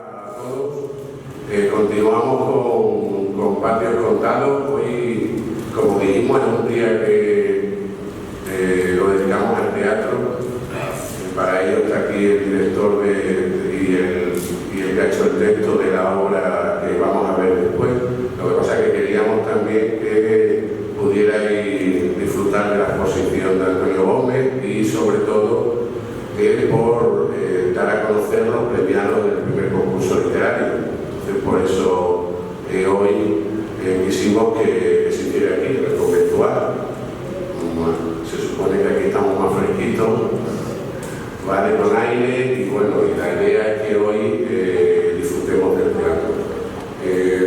a todos. Continuamos con Patios Contados. Hoy, como dijimos, es un día que lo dedicamos al teatro. Para ello está aquí el director y el que ha hecho el texto de la obra que vamos a ver después. Lo que pasa es que queríamos también que pudierais disfrutar de la exposición de Antonio Gómez y, sobre todo, por dar a conocer los premiados del primer concurso literario. Entonces, por eso hoy quisimos que se hiciera aquí, en el conventual. Bueno, se supone que aquí estamos más fresquitos, vale, con aire, y bueno, y la idea es que hoy disfrutemos del teatro.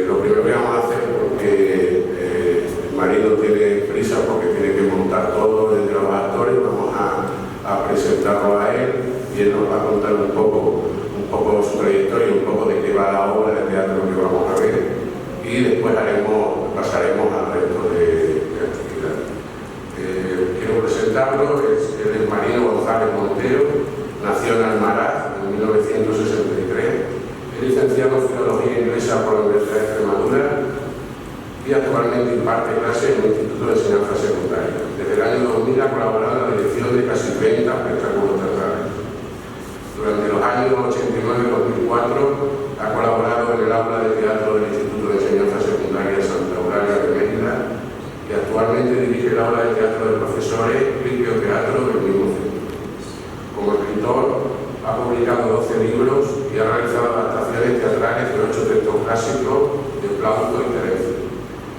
Lo primero que vamos a hacer, porque Marino tiene prisa porque tiene que montar todo desde los actores, vamos a presentarlo a él y él nos va a contar un poco su trayectoria, un poco de qué va la obra de teatro que vamos a ver, y después pasaremos al resto de actividades. Quiero presentarlo, él es Marino González Montero, nació en Almaraz en 1963, es licenciado en Filología Inglesa por la Universidad de Extremadura y actualmente imparte clases en el Instituto de Enseñanza Secundaria. Desde el año 2000 ha colaborado en la dirección de casi 20 espectáculos teatrales. Durante los años 89 y 2004 ha colaborado en el aula de teatro del Instituto de Enseñanza Secundaria Santa Eulalia de Mérida y actualmente dirige el aula de teatro de profesores Clipio Teatro del mismo centro. Como escritor ha publicado 12 libros y ha realizado adaptaciones teatrales de 8 textos clásicos de Plauto y Terencio.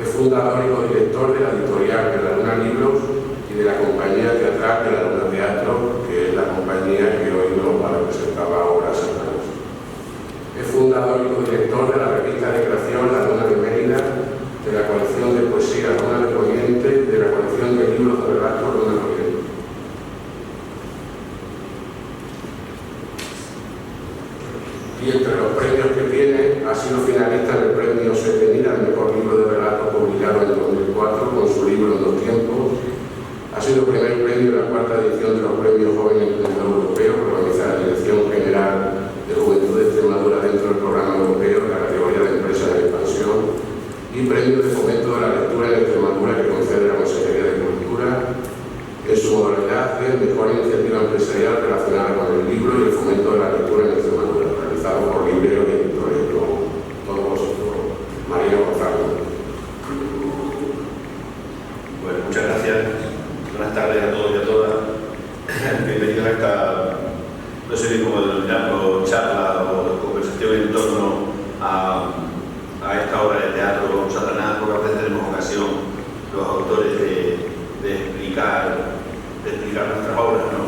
Es fundador y codirector de la editorial de la Luna Libros y de la compañía teatral de la Luna Teatro, que es la compañía que hoy nos va a representar la obra Santa Rosa. Es fundador y codirector de la revista de creación La Luna de Mérida, de la colección de poesía Luna de Poniente, de la colección de libros de relatos Luna de Poniente. Y entre los premios que tiene, ha sido finalista en el premio Setenil al mejor libro de relatos publicado en 2004 con su libro En dos tiempos. Ha sido primer premio de la cuarta edición de los premios Joven Emprendedor Europeo, que organiza la Dirección General de Juventud de Extremadura dentro del programa europeo de la categoría de Empresas en Expansión, y premio de fomento de la lectura en Extremadura que concede la Consejería de Cultura en su modalidad de mejor iniciativa empresarial relacionada con el libro y el fomento de la lectura en Extremadura, realizado por libreros y editores, como todos vosotros. Marino González. Bueno, muchas gracias. Buenas tardes a todos y a todas. Bienvenidos a esta, no sé bien cómo denominarlo, charla o conversación en torno a esta obra de teatro Satanás, porque a veces tenemos ocasión, los autores, de explicar nuestras obras, ¿no?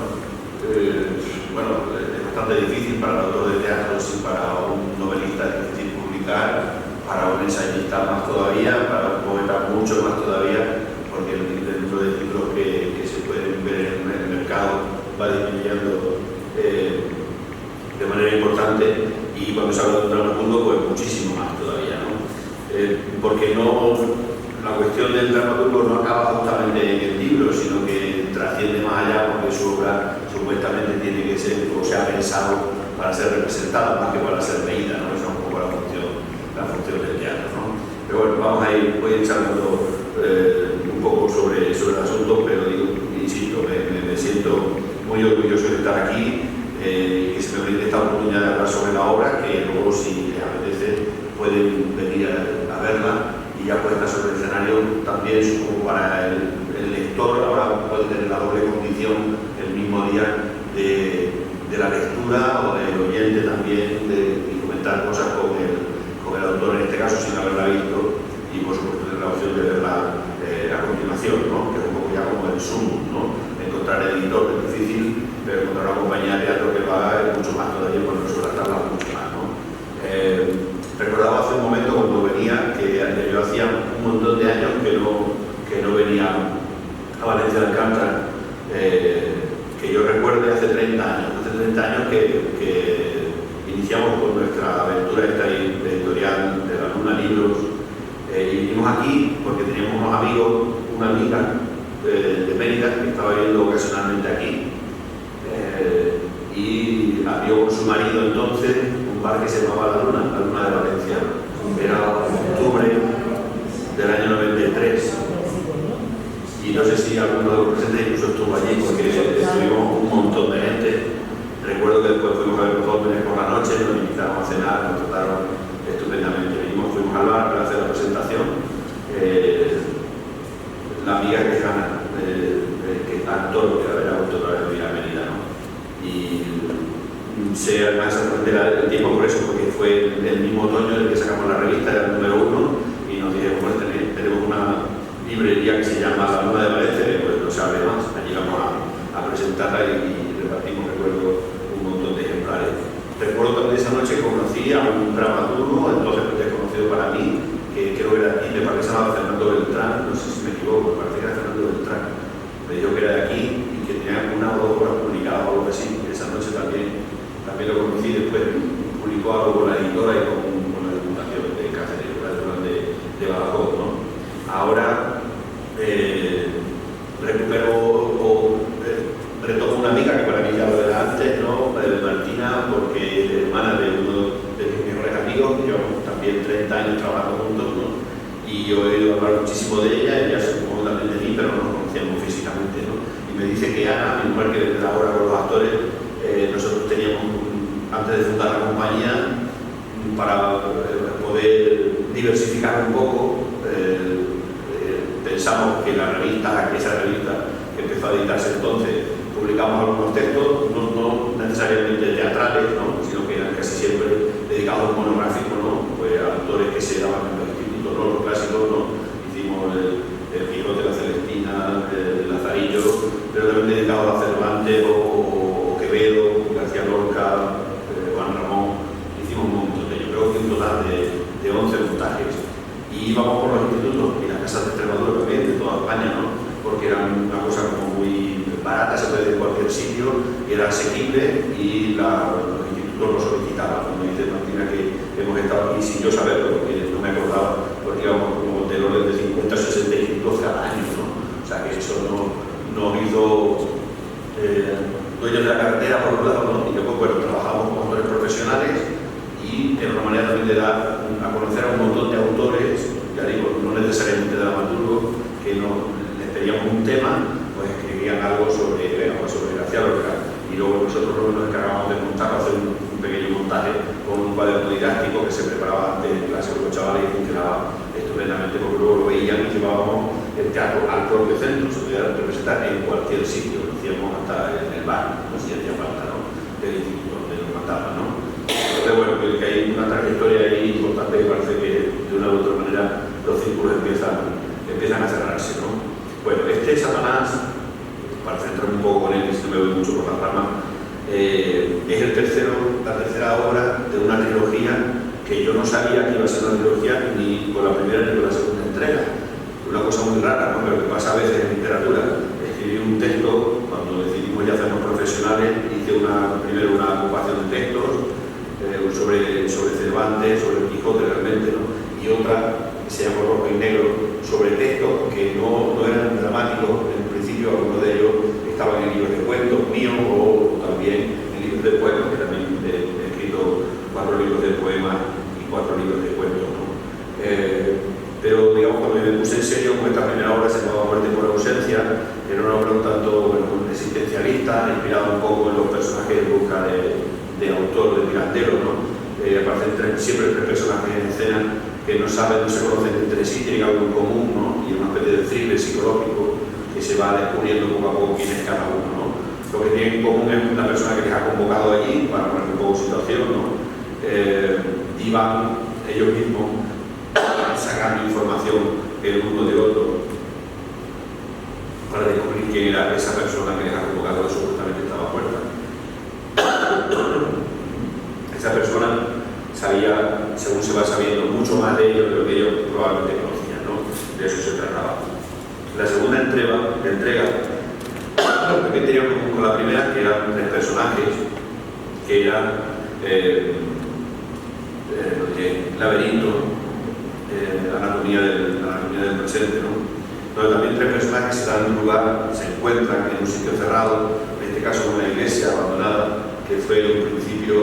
Bueno, es bastante difícil para el autor de teatro, sí, para un novelista es difícil publicar, para un ensayista más todavía, para un poeta mucho más todavía, porque el número de libros que se pueden ver en el mercado va disminuyendo de manera importante, y cuando se habla de un dramaturgo, pues muchísimo más todavía, ¿no? Porque la cuestión del dramaturgo no acaba justamente en el libro, sino que trasciende más allá, porque su obra supuestamente tiene que ser, o se ha pensado para ser representada más que para ser leída, ¿no? Esa es un poco la función del teatro, ¿no? Pero bueno, vamos a ir, voy charlando un poco sobre el asunto, pero insisto, me siento muy orgulloso de estar aquí y que se me brinde esta oportunidad de hablar sobre la obra, que luego, si les apetece, pueden venir a verla y ya puesta sobre el escenario también, como para el lector. Ahora puede tener la doble condición el mismo día de la lectura o del oyente también, y comentar cosas con el autor, en este caso sin haberla visto, y por supuesto tener la opción de verla a continuación, ¿no? Que es un poco ya como el zoom, ¿no? Encontrar el editor es difícil, pero encontrar una compañía de teatro que lo haga es mucho más todavía, porque sobre las tablas mucho más, ¿no? Recordaba hace un momento cuando venía que yo hacía un montón de años que no venía a Valencia de Alcántara, que yo recuerde hace 30 años que iniciamos con nuestra aventura esta editorial de la Luna Libros, y vinimos aquí porque teníamos unos amigos, una amiga de Mérida que estaba viviendo ocasionalmente aquí, y vio con su marido entonces un un bar que se llamaba La Luna de Valencia. Era octubre del año 93. Y no sé si alguno de los presentes incluso estuvo allí, porque estuvimos un montón de gente. Recuerdo que después fuimos a ver los jóvenes por la noche, nos invitaron a cenar, nos trataron estupendamente. Fuimos al bar para hacer la presentación. La amiga que es Ana, que es actor, que era autor de la Villa Merida, ¿no? Y sé además el tiempo por eso, porque fue el mismo otoño en el que sacamos la revista, era el número 1, y nos dijeron, bueno, tenemos una librería que se llama La Luna de Valencia, que pues no se hable más. Allí vamos a presentarla y repartimos, recuerdo, un montón de ejemplares. Recuerdo también esa noche conocí a un dramaturgo, entonces desconocido para mí, que creo que era aquí, me parece que se llamaba Fernando Beltrán, no sé si me equivoco, me parece que era Fernando Beltrán. Me dijo que era de aquí y que tenía una o 2 obras publicadas o algo así. Esa noche también lo conocí, después publicó algo con la editora y con la Diputación de Cáceres, de Badajoz, ¿no? Ahora recupero retomo una amiga que para mí ya lo era antes, ¿no? Martina, porque es hermana de uno de mis mejores amigos, llevamos también 30 años trabajando juntos, ¿no? Y yo he oído hablar muchísimo de ella se supongo también de mí, pero no nos conocíamos físicamente, ¿no? Y me dice que Ana, mi mujer que ahora con los actores, nosotros teníamos, antes de fundar la compañía, para poder diversificar un poco, pensamos que esa revista que empezó a editarse entonces, publicamos algunos textos, no necesariamente teatrales, ¿no? Sino que eran casi siempre dedicados a un monográfico, ¿no? Pues a autores que se daban en los institutos, ¿no? Los clásicos, ¿no? Hicimos el Quijote, la Celestina, el Lazarillo, pero también dedicados a Cervantes o Quevedo, García Lorca, Juan Ramón. Hicimos un montón de ellos, creo que un total de 11 montajes. Y íbamos por los institutos y las casas de Extremadura también, de toda España, ¿no? Porque era una cosa como muy barata, se puede ir en cualquier sitio, era asequible y los institutos lo solicitaban. Como dice Martina, que hemos estado aquí sin yo saberlo, porque no me acordaba, porque íbamos como del orden de 50 o 60 institutos cada año, ¿no? O sea que eso nos hizo dueños de la carretera por un lado, ¿no? Y luego, bueno, trabajamos como autores profesionales y era una manera también de dar a conocer a un montón de autores, ya digo, no necesariamente dramaturgos, que les pedíamos un tema, pues escribían algo sobre García Lorca, y luego nosotros nos encargábamos de montar, hacer un pequeño montaje con un cuaderno didáctico que se preparaba antes de clase con los chavales y funcionaba estupendamente, porque luego lo veían y llevábamos el teatro al propio centro, se podía representar en cualquier sitio, lo hacíamos hasta en el bar, no sé si hacía falta, ¿no? Del instituto donde nos mandaban, ¿no? Entonces, bueno, que hay una trayectoria ahí importante que parece que de una u otra manera los círculos empiezan a cerrarse, ¿no? Bueno, Satanás, para centrarme un poco con él, si no me voy mucho por las ramas, es la tercera obra de una trilogía que yo no sabía que iba a ser una trilogía ni con la primera ni con la segunda entrega. Una cosa muy rara, ¿no? Pero que pasa a veces en literatura. Escribí un texto, cuando decidimos ya hacernos profesionales, hice primero una agrupación de textos sobre Cervantes, sobre el Quijote realmente, ¿no? Y otra que se llama Rojo y Negro, sobre textos que no eran dramáticos. En principio algunos de ellos estaban en libros de cuentos míos o también en libros de poemas, que también he escrito 4 libros de poemas y 4 libros de cuentos, ¿no? Pero digamos, cuando me puse en serio con esta primera obra, se llamaba Muerte por ausencia, era una obra un tanto existencialista, inspirada un poco en los personajes en busca de autor, de Pirandello, ¿no? Aparecen siempre 3 personajes en escena que no saben, no se conocen entre sí, tienen algo en común, ¿no? Y una especie de thriller psicológico que se va descubriendo poco a poco quién es cada uno, ¿no? Lo que tienen en común es una persona que les ha convocado allí para poner un poco situación, ¿no? Y van ellos mismos sacando información el uno del otro para descubrir quién era esa persona que les ha convocado, que supuestamente estaba muerta. Esa persona sabía, según se va sabiendo, mucho más de ellos de lo que ellos probablemente conocían, ¿no? De eso se trataba. La segunda entrega también tenía con la primera, que eran 3 personajes, que eran Laberinto, anatomía del presente, ¿no? Donde también 3 personajes se dan un lugar, se encuentran en un sitio cerrado, en este caso una iglesia abandonada, que fue en un principio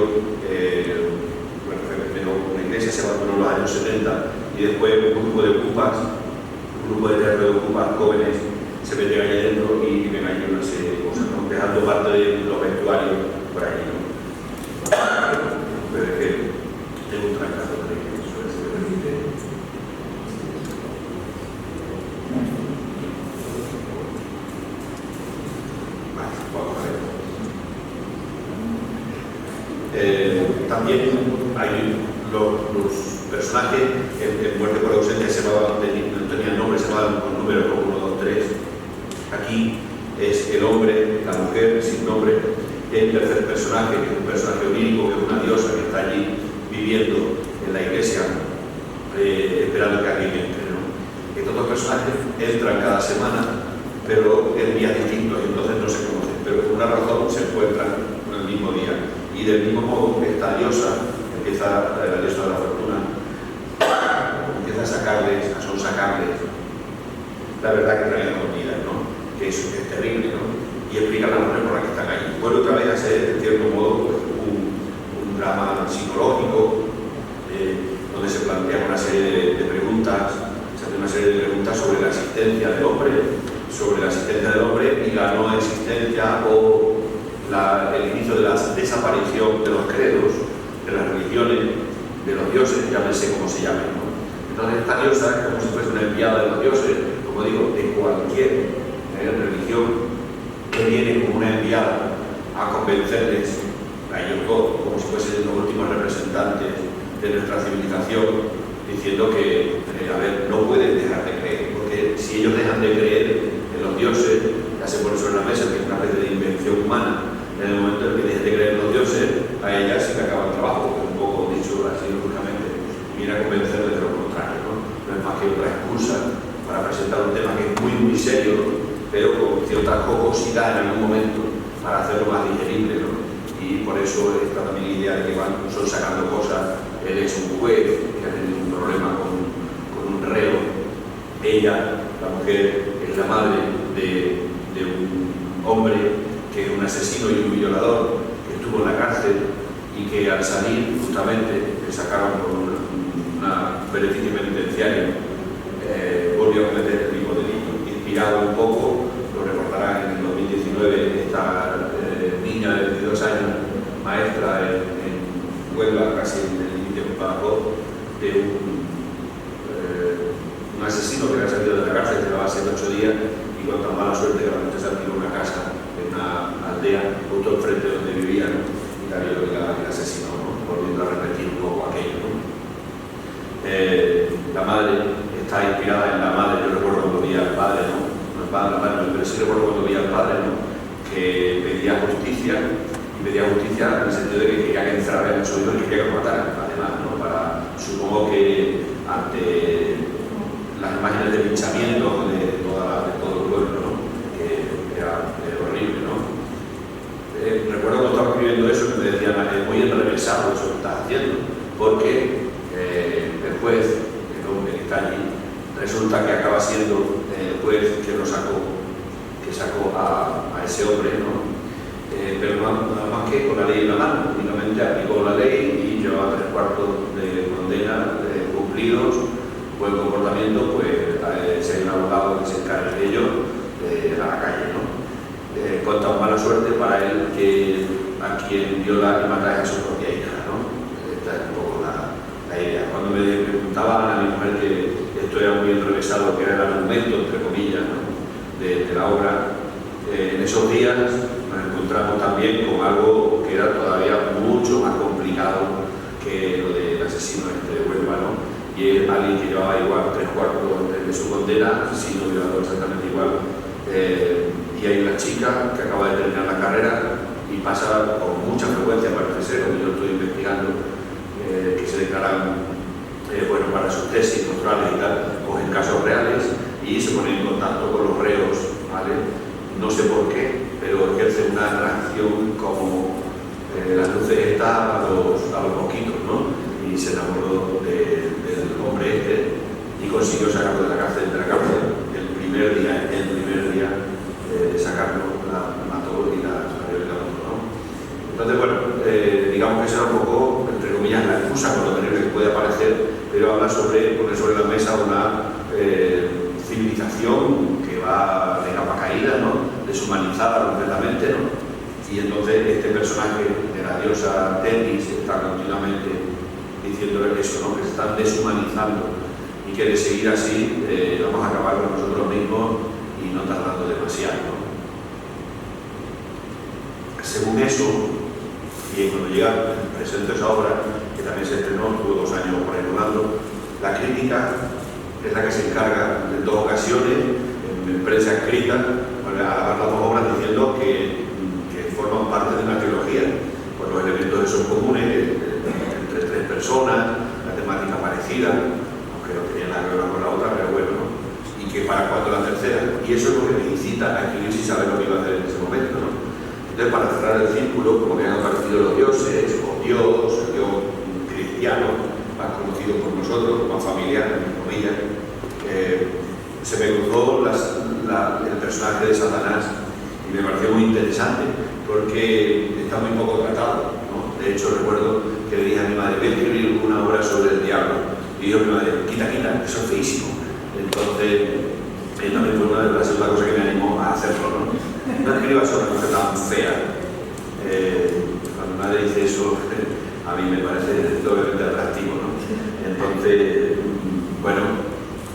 más o menos los años 70, y después un grupo de ocupas, un grupo de teatro de ocupas jóvenes se meten ahí adentro y ven ahí una serie de cosas, ¿no? Dejando parte de los vestuarios por ahí, ¿no? Pero es que tengo un trancazo de que eso se me permite. Vale, vamos a ver. También hay los personajes en Muerte por ausencia se llamaban, no tenían nombre, se llamaban con números como 1, 2, 3. Aquí es el hombre, la mujer sin nombre, el tercer personaje, que es un personaje onírico, que es una diosa que está allí viviendo en la iglesia, esperando que alguien entre, ¿no? Estos dos personajes entran cada semana, pero en días distintos, y entonces no se conocen, pero por una razón se encuentran el mismo día. Y del mismo modo, esta diosa, la diosa de la fortuna, empieza a sacarles, a sonsacarles la verdad que traen escondidas, ¿no? Que es terrible, ¿no? Y explica la razón por la que están ahí. Vuelve otra vez a ser, en cierto modo, un drama psicológico, donde se plantea una serie de preguntas, se hace una serie de preguntas sobre la existencia del hombre, y la no existencia o el inicio de la desaparición de los credos, de las religiones, de los dioses, llámense como se llamen, ¿no? Entonces esta diosa es como si fuese una enviada de los dioses, como digo, de cualquier religión, que viene como una enviada a convencerles a ellos dos, como si fuesen los últimos representantes de nuestra civilización, diciendo que, a ver, no pueden dejar de creer, porque si ellos dejan de creer en los dioses, ya se pone sobre la mesa que es una especie de invención humana. En el momento en que dejen de creer en los dioses, a ellas sí que acaba el trabajo, porque un poco dicho así lógicamente, viene a convencerles de lo contrario, ¿no? No es más que otra excusa para presentar un tema que es muy, muy serio, pero con cierta jocosidad en algún momento, para hacerlo más digerible, ¿no? Y por eso está también la idea de que son sacando cosas. Él es un juez que ha tenido un problema con un reo. Ella, la mujer, es la madre de un hombre que es un asesino y un violador, que estuvo en la cárcel y que al salir justamente le sacaron por una beneficio penitenciario, volvió a cometer el mismo delito. Inspirado un poco, lo recordarán en el 2019, esta niña de 22 años, maestra en Huelva, casi en el límite con Badajoz, de un asesino que había salido de la cárcel, llevaba 7 o 8 días, y con tan mala suerte que la gente se alquiló una casa en una aldea justo enfrente de donde vivían, ¿no? Y la violó y la asesinó, ¿no? Volviendo a repetir un poco aquello, ¿no? La madre está inspirada en la madre. Yo recuerdo cuando vi al padre, ¿no? No el padre, la madre, pero sí recuerdo cuando vi al padre, ¿no? Que pedía justicia, y pedía justicia en el sentido de que quería que encerrara en el suelo y quería que lo mataran, además, ¿no? Supongo que ante las imágenes de linchamiento de todo el pueblo, ¿no? Que era horrible, ¿no? Recuerdo cuando estaba escribiendo eso que me decían, es muy enrevesado eso que estás haciendo, porque el juez, el hombre que está allí, resulta que acaba siendo el juez que sacó a ese hombre, ¿no? Pero nada más que con la ley en la mano, únicamente aplicó la ley y llevaba 3/4 de condena cumplidos, buen comportamiento, pues si hay un abogado que se encargue de ello, a la calle, ¿no? Con tan mala suerte para él que a quien viola y mata es a su propia hija, ¿no? Esta es un poco la idea. Cuando me preguntaban a mi mujer que esto era muy enrevesado, que era el argumento, entre comillas, ¿no? de la obra, en esos días nos encontramos también con algo que era todavía mucho más complicado que lo del asesino de Huelva, ¿no? Y es alguien que llevaba igual 3/4 de su condena, asesino, violador, exactamente igual. Y hay una chica que acaba de terminar la carrera y pasa con mucha frecuencia, parece ser, como yo estoy investigando, que se declaran bueno, para sus tesis doctorales y tal, cogen casos reales y se ponen en contacto con los reos, ¿vale? No sé por qué, pero ejerce una atracción como las luces estas a los mosquitos, ¿no? Y se enamoró del hombre este y consiguió sacarlo de la cárcel el primer día de sacarlo, la mató y la mató, ¿no? Entonces, bueno, digamos que eso era un poco, entre comillas, la excusa con lo terrible que puede parecer pero habla sobre poner sobre la mesa una civilización que va de capa caída, ¿no? Deshumanizada completamente, ¿no? Y entonces este personaje de la diosa Tetis está continuamente diciéndole eso, ¿no? Que se están deshumanizando y que de seguir así vamos a acabar con nosotros mismos y no tardando demasiado, ¿no? Según eso, y cuando llega, presento esa obra, que también se estrenó, tuvo 2 años por ahí rodando, la crítica es la que se encarga en 2 ocasiones, en prensa escrita, alabar las 2 obras diciendo que forman parte de una trilogía, pues los elementos son comunes, entre 3 personas, la temática parecida, aunque no tenía nada que ver una con la otra, pero bueno, ¿no? Y que para cuando la tercera, y eso es lo que me incita a escribir sin saber lo que iba a hacer en ese momento, ¿no? Entonces, para cerrar el círculo, como que han aparecido los dioses, o Dios, el Dios cristiano, más conocido por nosotros, más familiar, entre comillas, se me cruzó el personaje de Satanás y me pareció muy interesante porque está muy poco tratado, ¿no? De hecho, recuerdo que le dije a mi madre, voy a escribir una obra sobre el diablo, y yo a mi madre, quita, eso es feísimo. Entonces, también fue la segunda cosa que me animó a hacerlo, ¿no? No escribas sobre una cosa tan fea. Cuando mi madre dice eso, a mí me parece doblemente atractivo, ¿no? Entonces, bueno,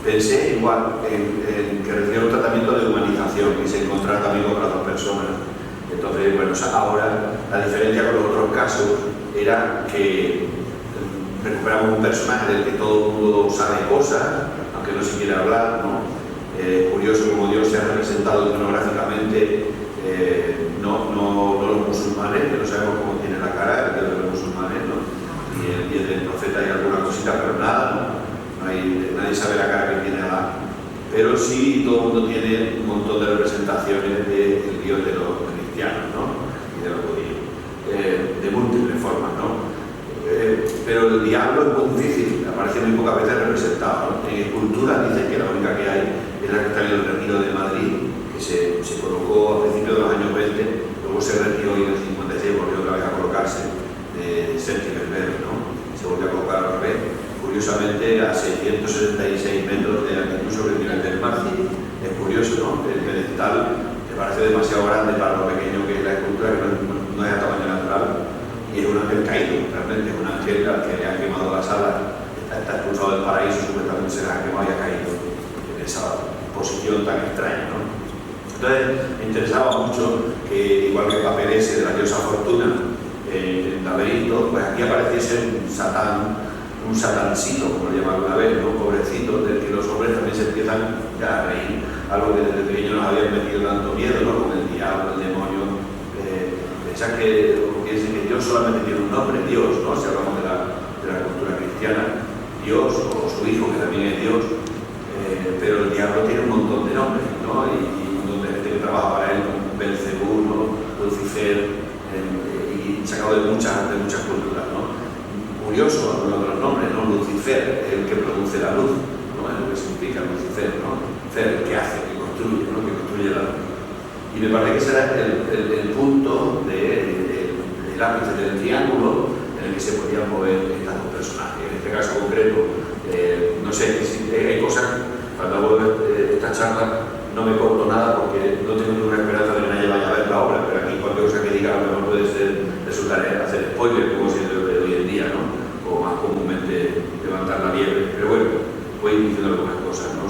pensé igual en que recibiera un tratamiento de humanización y se encontrara también con otras 2 personas. Entonces, bueno, ahora la diferencia con los otros casos era que recuperamos un personaje del que todo el mundo sabe cosas, aunque no se quiere hablar, ¿no? Curioso como Dios se ha representado iconográficamente, no los musulmanes, que no sabemos cómo tiene la cara el Dios de los musulmanes, ¿no? Y el del profeta hay alguna cosita, pero nada, ¿no? Nadie sabe la cara que tiene Alá. Pero sí todo el mundo tiene un montón de representaciones del Dios de los cristianos, ¿no? Y de los judíos, de múltiples formas, ¿no? Pero el diablo es muy difícil, aparece muy pocas veces representado, ¿no? En escultura dicen que la única que hay es la que está en el Retiro de Madrid, que se colocó a principios de los años 20, luego se retiró y en el 56 volvió otra vez a colocarse de Sergi-Berber, ¿no? Se volvió a colocar al revés, curiosamente a 676 metros de altitud sobre el nivel del mar. Es curioso, ¿no? El pedestal me parece demasiado grande para lo pequeño que es la escultura, que no es a tamaño natural, y es un ángel caído, realmente es un ángel al que le han quemado las alas, está expulsado del paraíso, supuestamente se le ha quemado y ha caído en esa posición tan extraña, ¿no? Entonces me interesaba mucho que, igual que el papel ese de la diosa Fortuna en el laberinto, pues aquí apareciese un satancito, como lo llamaban una vez, ¿no? Pobrecito, del que los hombres también se empiezan ya a reír, algo que desde pequeño nos habían metido tanto miedo, ¿no? Con el diablo, el demonio, pensar que Dios solamente tiene un nombre, Dios, ¿no? Si hablamos de la cultura cristiana, Dios o su hijo, que también es Dios, pero el diablo tiene un montón de nombres, ¿no? Y un montón de gente que trabaja para él, como Belcebú, ¿no? Lucifer, y sacado de muchas culturas, ¿no? Curioso algunos de los nombres, ¿no? Lucifer, el que produce la luz, ¿no? Es lo que significa Lucifer, ¿no? Fer, el que hace, que construye, ¿no? Que construye la luz. Y me parece que será el punto del ápice del triángulo en el que se podían mover estas 2 personajes. En este caso concreto, no sé, hay cosas, cuando hago esta charla no me corto nada porque no tengo ninguna esperanza de que nadie vaya a ver la obra, pero aquí cualquier cosa que diga a lo mejor puede resultar hacer spoiler, como se de hoy en día, ¿no? O más comúnmente levantar la liebre. Pero bueno, voy diciendo algunas cosas, ¿no?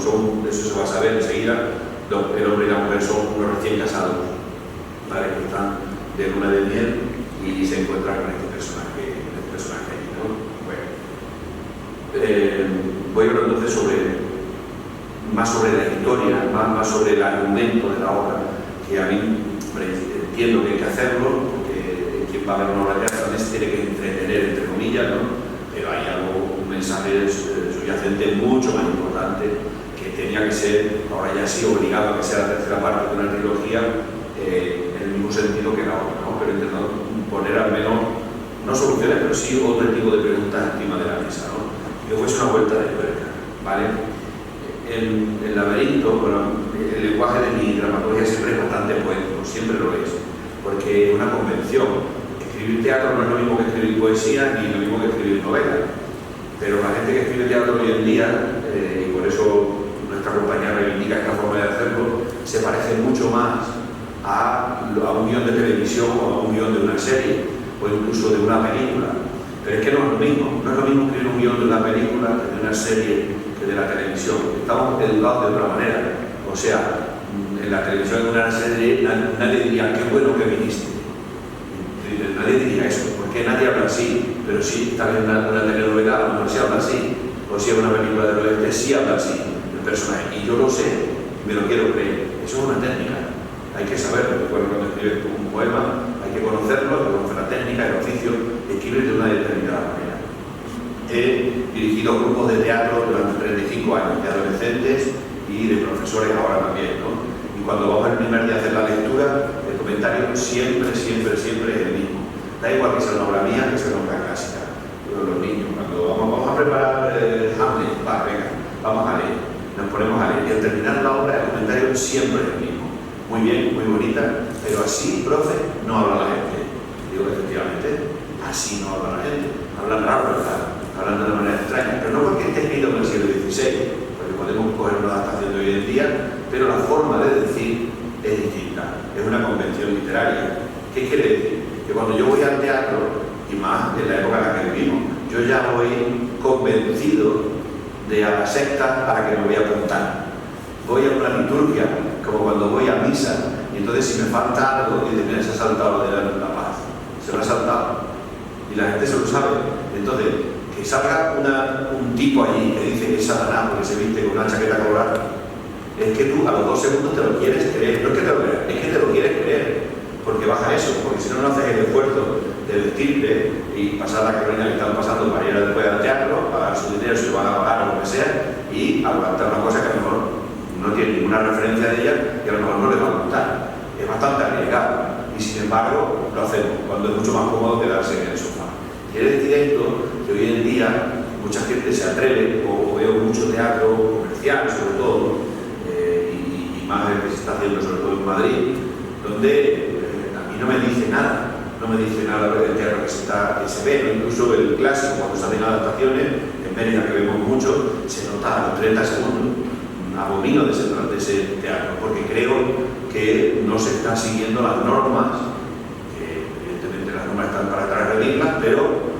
Eso se va a saber enseguida. El hombre y la mujer son unos recién casados, ¿vale? Que están de luna de miel y se encuentran con este personaje aquí, ¿no? Bueno, voy a hablar entonces más sobre la historia, más sobre el argumento de la obra, que a mí entiendo que hay que hacerlo, porque quien va a ver una obra de teatro también se tiene que entretener, entre comillas, ¿no? Pero hay un mensaje subyacente mucho más importante, que tenía que ser, ahora ya sí, obligado a que sea la tercera parte de una trilogía, en el mismo sentido que la otra, ¿no? Pero intentando poner al menos, no soluciones, pero sí otro tipo de preguntas encima de la mesa, ¿no? Que fuese una vuelta de tuerca, ¿vale? El laberinto, bueno, el lenguaje de mi dramaturgia siempre es bastante poético, siempre lo es, porque es una convención. Escribir teatro no es lo mismo que escribir poesía, ni lo mismo que escribir novela. Pero la gente que escribe teatro hoy en día, y por eso nuestra compañía reivindica esta forma de hacerlo, se parece mucho más a un guión de televisión o a un guión de una serie o incluso de una película. Pero es que no es lo mismo, no es lo mismo escribir un guión de una película que de una serie que de la televisión. Estamos educados de otra manera. O sea, en la televisión, en una serie, nadie diría qué bueno que viniste. Nadie diría eso, porque nadie habla así. Pero sí, está bien una telenovela, a lo mejor sí habla así. O si es una película de oeste, sí habla así el personaje. Y yo lo sé, me lo quiero creer. Eso es una técnica. Hay que saberlo. Cuando escribes un poema, hay que conocerlo, hay que conocer la técnica, el oficio, escribir de una determinada manera. He dirigido grupos de teatro durante 35 años, de adolescentes y de profesores ahora también, ¿no? Y cuando vamos el primer día a hacer la lectura, el comentario siempre es el mismo. Da igual que sea una obra mía, que sea una obra clásica. Los niños, cuando vamos a preparar Hamlet, venga, vamos a leer, nos ponemos a leer. Y al terminar la obra, el comentario siempre es el mismo. Muy bien, muy bonita, pero así, profe, no habla la gente. Digo, efectivamente, así no habla la gente. Hablan raro, ¿verdad? Hablan de una manera extraña, pero no porque esté escrito en el siglo XVI, porque podemos coger una adaptación de hoy en día, pero la forma de decir es distinta, es una convención literaria. ¿Qué quiere decir? Que cuando yo voy al teatro, y más en la época en la que vivimos, yo ya voy convencido de a la secta a la que me voy a apuntar. Voy a una liturgia, como cuando voy a misa, y entonces si me falta algo, y mira, se ha saltado lo de la paz, se lo ha saltado, y la gente se lo sabe. Entonces, que salga un tipo allí que dice que es Satanás porque se viste con una chaqueta colorada, es que tú a los 2 segundos te lo quieres creer. No es que te lo creas, es que te lo quieres creer, porque vas a eso, porque si no, no haces el esfuerzo de vestirte y pasar la carolina que están pasando para ir después al teatro, pagar su dinero, si lo van a pagar o lo que sea, y aguantar una cosa que a lo mejor no tiene ninguna referencia de ella y a lo mejor no le va a gustar. Es bastante arriesgado y sin embargo lo hacemos cuando es mucho más cómodo quedarse en el sofá. Quiere decir esto que hoy en día mucha gente se atreve, o veo mucho teatro comercial sobre todo, y más de que se está haciendo sobre todo en Madrid, donde a mí no me dice nada ver el teatro que se ve, ¿no? Incluso el clásico, cuando se hacen adaptaciones, en Mérida que vemos mucho, se nota a los 30 segundos. Abomino de ese teatro, porque creo que no se están siguiendo las normas, que evidentemente las normas están para transgredirlas, pero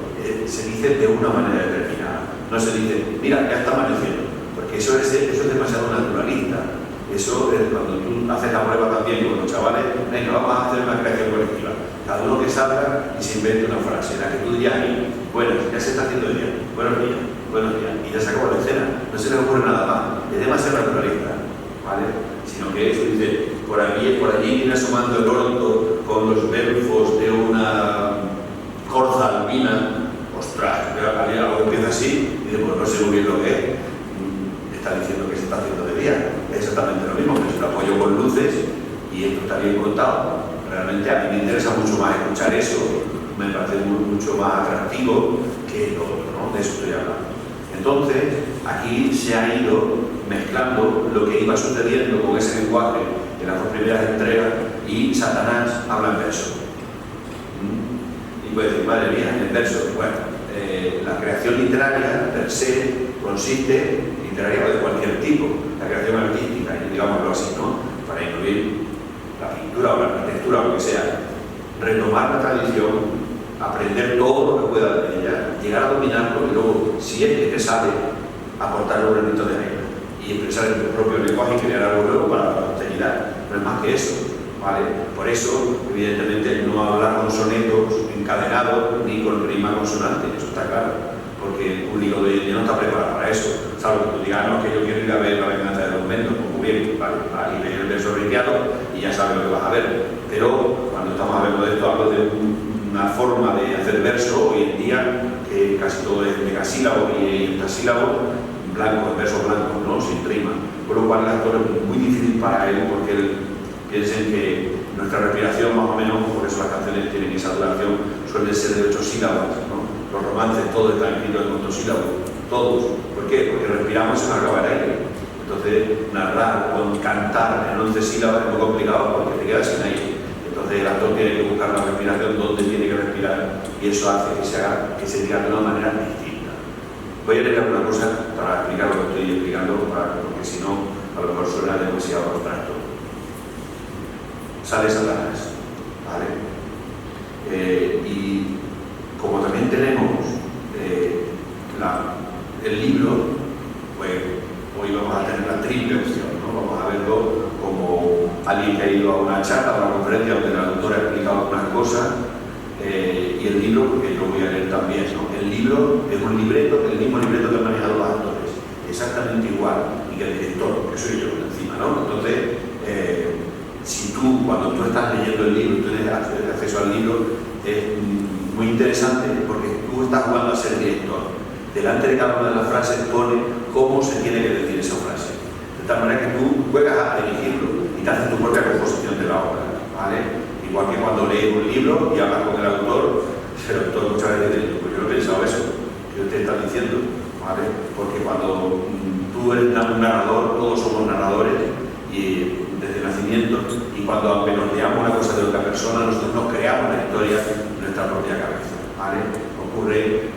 se dice de una manera determinada. No se dice, mira, ya está amaneciendo, porque eso es demasiado naturalista. Eso es cuando tú haces la prueba también con los chavales, venga, vamos a hacer una creación colectiva. Cada uno que salga y se invente una frase, la que tú dirías ahí, bueno, ya se está haciendo el día, buenos días, y ya se acabó la escena, no se le ocurre nada más, es demasiado naturalista, ¿vale? Sino que eso dice, por allí viene asomando el orto con los belfos de una corza albina, ostras, algo empieza así, y dice, pues no sé muy bien lo que es. Está diciendo que se está haciendo de día, es exactamente lo mismo, que es un apoyo con luces y esto está bien contado. Realmente a mí me interesa mucho más escuchar eso, me parece mucho más atractivo que lo otro, ¿no? De eso estoy hablando. Entonces, aquí se ha ido mezclando lo que iba sucediendo con ese lenguaje de las 2 primeras entregas y Satanás habla en verso. Y puede decir, madre mía, en verso. Bueno, la creación literaria per se consiste, literaria o de cualquier tipo, la creación artística, digámoslo así, ¿no? Para incluir la pintura o la arquitectura o lo que sea, retomar la tradición, aprender todo lo que pueda de ella, llegar a dominarlo y luego, si es que te sale, aportar un granito de arena y expresar en tu propio lenguaje y crear algo nuevo para la posteridad. No es más que eso, ¿vale? Por eso, evidentemente, no hablar con sonetos encadenados ni con rima consonante, eso está claro. Porque el público de hoy en día no está preparado para eso, salvo que tú digas, no, que yo quiero ir a ver La venganza de Don Mendoz, pues muy bien, vale, ahí ves el verso ripiado y ya sabes lo que vas a ver. Pero cuando estamos hablando de esto, hablo de una forma de hacer verso hoy en día que casi todo es megasílabo y heptasílabo, blancos, versos blancos, ¿no? Sin rima. Por lo cual el actor es muy difícil para él, porque él piensen que nuestra respiración más o menos, por eso las canciones tienen esa duración, suelen ser de 8 sílabas, ¿no? Los romances, todos están escritos en 8 sílabos, todos. ¿Por qué? Porque respiramos y se nos acaba el aire. Entonces, narrar o cantar en 11 sílabas es muy complicado porque te quedas sin aire. Entonces, el actor tiene que buscar la respiración donde tiene que respirar y eso hace que se diga de una manera distinta. Voy a leer alguna cosa para explicar lo que estoy explicando, porque si no, a lo mejor suena demasiado abstracto. Sale Satanás, ¿vale? Y como también tenemos el libro, pues hoy vamos a tener la triple opción, ¿no? Vamos a verlo como alguien que ha ido a una charla, a una conferencia donde el autor ha explicado algunas cosas, y el libro, porque yo voy a leer también, ¿no? El libro es un libreto, el mismo libreto que han manejado los actores, exactamente igual, y que el director, que soy yo encima, ¿no? Entonces, si tú, cuando tú estás leyendo el libro, tú tienes acceso al libro, es muy interesante porque tú estás jugando a ser director. Delante de cada una de las frases pone cómo se tiene que decir esa frase. De tal manera que tú juegas a dirigirlo y te haces tu propia composición de la obra, ¿vale? Igual que cuando lees un libro y hablas con el autor muchas veces dice, pues yo no he pensado eso, que te está diciendo, ¿vale? Porque cuando tú eres un narrador, todos somos narradores, y desde el nacimiento, y cuando aunque nos leamos una cosa de otra persona, nosotros nos creamos la historia en nuestra propia cabeza, ¿vale? Ocurre,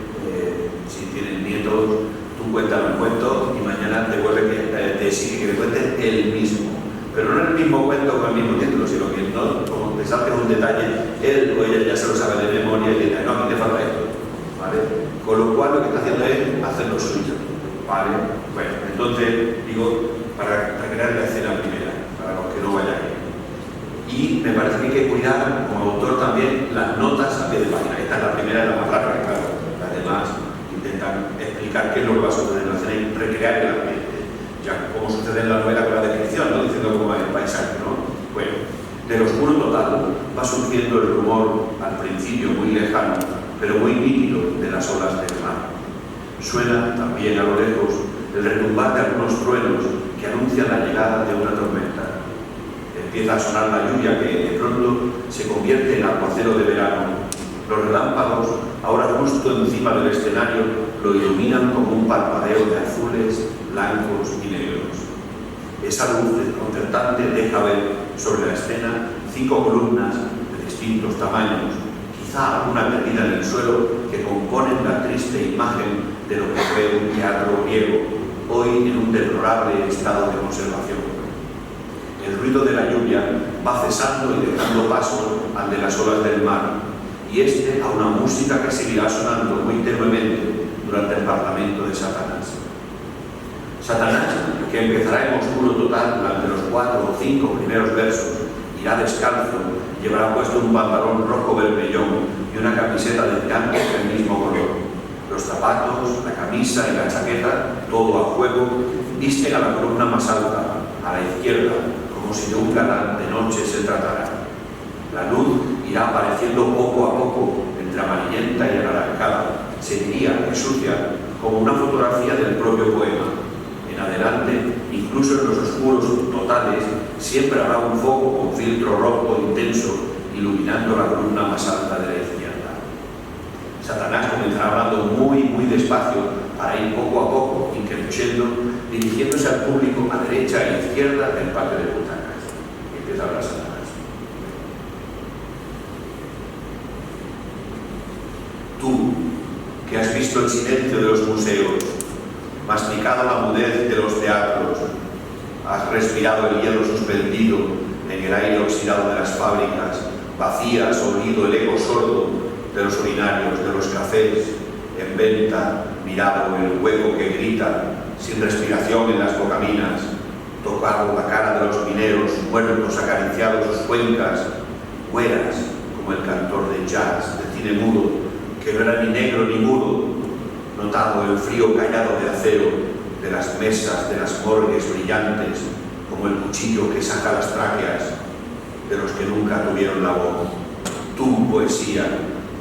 si tienes nietos, tú cuentas un cuento y mañana te vuelve te exige que le cuentes el mismo, pero no el mismo cuento con el mismo título, sino que no, como te saltes un detalle, él o ella ya se lo sabe de memoria y dice, no, aquí te falta esto, ¿vale? Con lo cual lo que está haciendo es hacer lo suyo, ¿vale? Bueno, entonces digo, para recrear la escena primera, para los que no vayan. Y me parece que hay que cuidar, como autor también, las notas a pie de página. Esta es la primera y la más larga, claro. Las demás intentan explicar qué es lo que va a suceder en la escena y recrear el ambiente. Ya como sucede en la novela con la descripción, ¿no? Diciendo cómo es el paisaje, ¿no? Bueno, del oscuro total va surgiendo el rumor, al principio muy lejano, pero muy nítido, de las olas del mar. Suena también a lo lejos el retumbar de algunos truenos que anuncian la llegada de una tormenta. Empieza a sonar la lluvia que de pronto se convierte en aguacero de verano. Los relámpagos, ahora justo encima del escenario, lo iluminan como un parpadeo de azules, blancos y negros. Esa luz desconcertante deja ver sobre la escena 5 columnas de distintos tamaños, quizá alguna perdida en el suelo, que componen la triste imagen de lo que fue un teatro griego, hoy en un deplorable estado de conservación. El ruido de la lluvia va cesando y dejando paso al de las olas del mar, y a una música que seguirá sonando muy tenuemente durante el parlamento de Satanás. Satanás, que empezará en oscuro total durante los 4 o 5 primeros versos, irá descalzo, llevará puesto un pantalón rojo bermellón y una camiseta de blanco del mismo color. Los zapatos, la camisa y la chaqueta, todo a juego, visten a la columna más alta, a la izquierda, como si de un galán de noche se tratara. La luz irá apareciendo poco a poco, entre amarillenta y anaranjada, se diría que sucia, como una fotografía del propio poema. En adelante, incluso en los oscuros totales, siempre habrá un foco con filtro rojo intenso, iluminando la columna más alta de la izquierda. Satanás comenzará hablando muy despacio para ir poco a poco, increciendo, dirigiéndose al público a derecha e izquierda del patio de butacas. Empieza a hablar Satanás. Tú, que has visto el silencio de los museos, masticado la mudez de los teatros, has respirado el hielo suspendido en el aire oxidado de las fábricas, vacías, oído el eco sordo de los urinarios, de los cafés, en venta, mirado el hueco que grita, sin respiración en las bocaminas, tocado la cara de los mineros, muertos, acariciado sus cuencas, güeras, como el cantor de jazz, de cine mudo, que no era ni negro ni mudo, notado el frío callado de acero de las mesas de las morgues brillantes, como el cuchillo que saca las tráqueas de los que nunca tuvieron la voz. Tu poesía,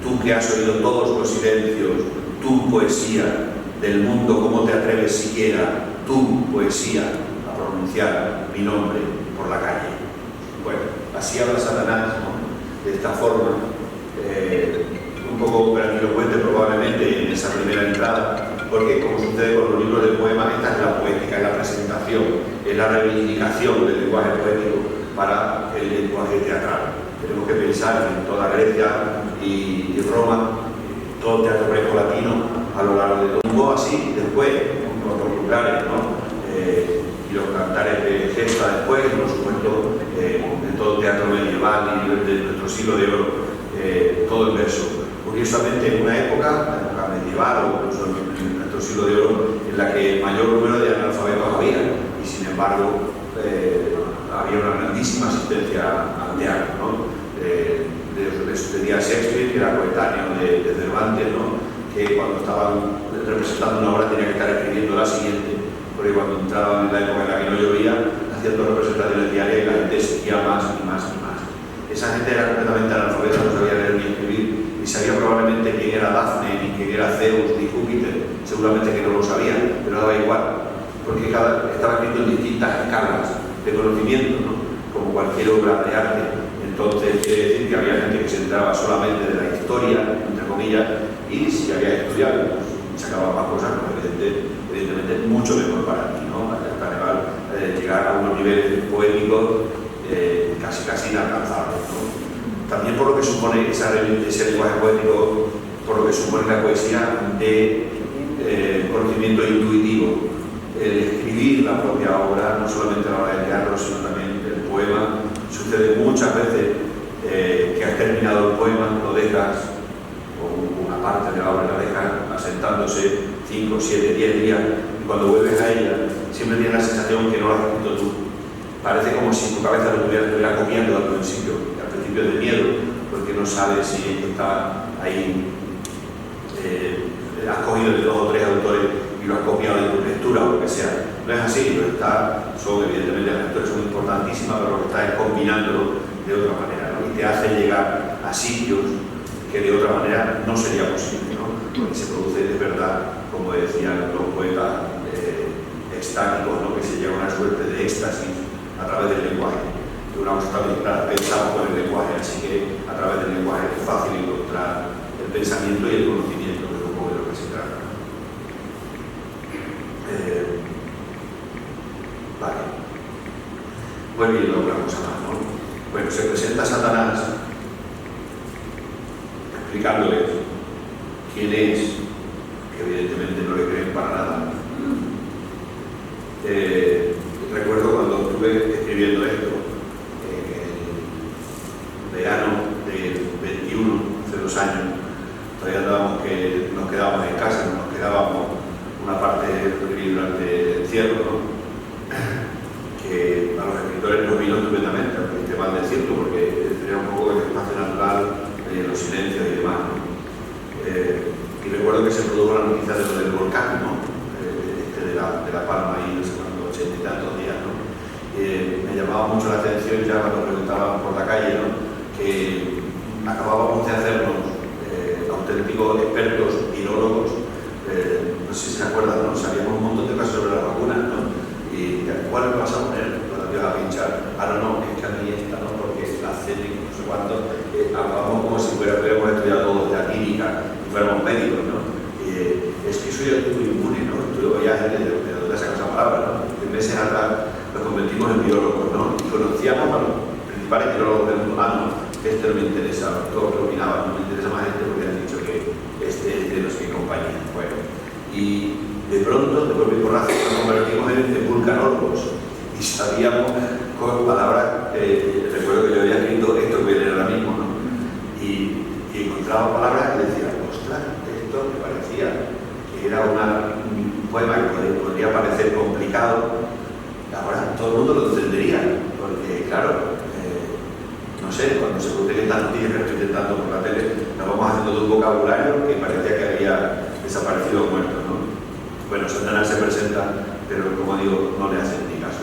tú que has oído todos los silencios, tu poesía del mundo, ¿cómo te atreves siquiera, tu poesía, a pronunciar mi nombre por la calle? Bueno, así habla Satanás, ¿no? De esta forma, un poco grandilocuente probablemente en esa primera entrada, porque como sucede con los libros de poemas, esta es la poética, es la presentación, es la reivindicación del lenguaje poético para el lenguaje teatral. Tenemos que pensar que en toda Grecia y Roma, todo el teatro greco-latino, a lo largo de todo. Hubo así después, con los lugares, ¿no? Y los cantares de gesta después, y por supuesto, en todo el teatro medieval y de nuestro siglo de oro, todo el verso. Curiosamente, en una época medieval o incluso en nuestro siglo de oro, en la que el mayor número de analfabetos había, y sin embargo había una grandísima asistencia al teatro, ¿no? Tenía Shakespeare, que era coetáneo de Cervantes, ¿no? Que cuando estaban representando una obra tenía que estar escribiendo la siguiente, porque cuando entraban en la época en la que no llovía, haciendo representaciones diarias y la gente seguía más y más y más. Esa gente era completamente analfabeta, no sabía leer ni escribir, y sabía probablemente quién era Dafne, ni quién era Zeus, ni Júpiter, seguramente que no lo sabía, pero daba igual, porque estaba escrito en distintas escalas de conocimiento, ¿no? Como cualquier obra de arte. Entonces, quiere decir que había gente que se enteraba solamente de la historia, entre comillas, y si había estudiado, pues sacaba más cosas, pues, evidentemente mucho mejor para ti, ¿no? Para llegar a unos niveles poéticos casi inalcanzables, ¿no? También por lo que supone ese lenguaje poético, por lo que supone la poesía de conocimiento intuitivo, el escribir la propia obra, no solamente la obra de teatro, sino también el poema. Sucede muchas veces que has terminado el poema, lo dejas, o una parte de la obra la dejas asentándose 5, 7, 10 días, y cuando vuelves a ella, siempre tienes la sensación que no lo has escrito tú. Parece como si tu cabeza lo estuviera copiando al principio de miedo, porque no sabes si está ahí, has cogido de 2 o 3 autores y lo has copiado de tu lectura o lo que sea. No es así, son evidentemente las lecturas son importantísimas, pero lo que estás es combinándolo de otra manera, ¿no? Y te hace llegar a sitios que de otra manera no sería posible, ¿no? Porque se produce de verdad, como decían los poetas extáticos, ¿no? Que se llega a una suerte de éxtasis a través del lenguaje. Una cosa también pensamos con el lenguaje, así que a través del lenguaje es fácil encontrar el pensamiento y el conocimiento, que es un poco de lo que se trata. Vale. Muy bien, otra cosa más, ¿no? Bueno, se presenta Satanás explicándoles quién es, que evidentemente no le creen para nada. Recuerdo cuando estuve escribiendo esto, verano del 21, hace 2 años, todavía andábamos que nos quedábamos en casa, nos quedábamos una parte del libro durante el encierro, ¿no? Que a los escritores nos vino estupendamente, aunque esté mal decirlo, porque tenía un poco el espacio natural, los silencios y demás, ¿no? Y recuerdo que se produjo la noticia de lo del volcán, ¿no? De la Palma, ahí no sé cuántos, 80 y tantos días, ¿no? Me llamaba mucho la atención ya cuando preguntaban por la calle, ¿no? Que acabábamos de hacernos auténticos expertos virólogos, no sé si se acuerdan, ¿no? Sabíamos un montón de cosas sobre las vacunas, ¿no? Y ¿cuál me vas a poner cuando te vas a pinchar? Ahora no, es que a mí esta no, porque es la CETIC, no sé cuánto. Hablábamos como si hubiéramos estudiado todos de la química y fuéramos médicos, ¿no? Es que soy autoinmune, ¿no? Tú ya gente de dónde sacas esa palabra, ¿no? En meses atrás nos convertimos en biólogos, ¿no? Y conocíamos a los principales biólogos del mundo. Ah, no, este no me interesa, todos lo opinaban, no me interesa más este porque han dicho que este es de los que compañía. Bueno, y de pronto, de golpe y porrazo, nos convertimos en vulcanólogos y sabíamos con palabras, recuerdo que yo había escrito esto que voy a leer ahora mismo, ¿no? Y encontraba palabras que decía, ostras, esto me parecía que era un poema que podría parecer complicado, ahora todo el mundo lo entendería, porque claro, no sé, cuando se produce estas noticias que estoy intentando por la tele, nos vamos haciendo de un vocabulario que parecía que había desaparecido o muerto, ¿no? Bueno, Satanás se presenta, pero como digo, no le hacen ni caso.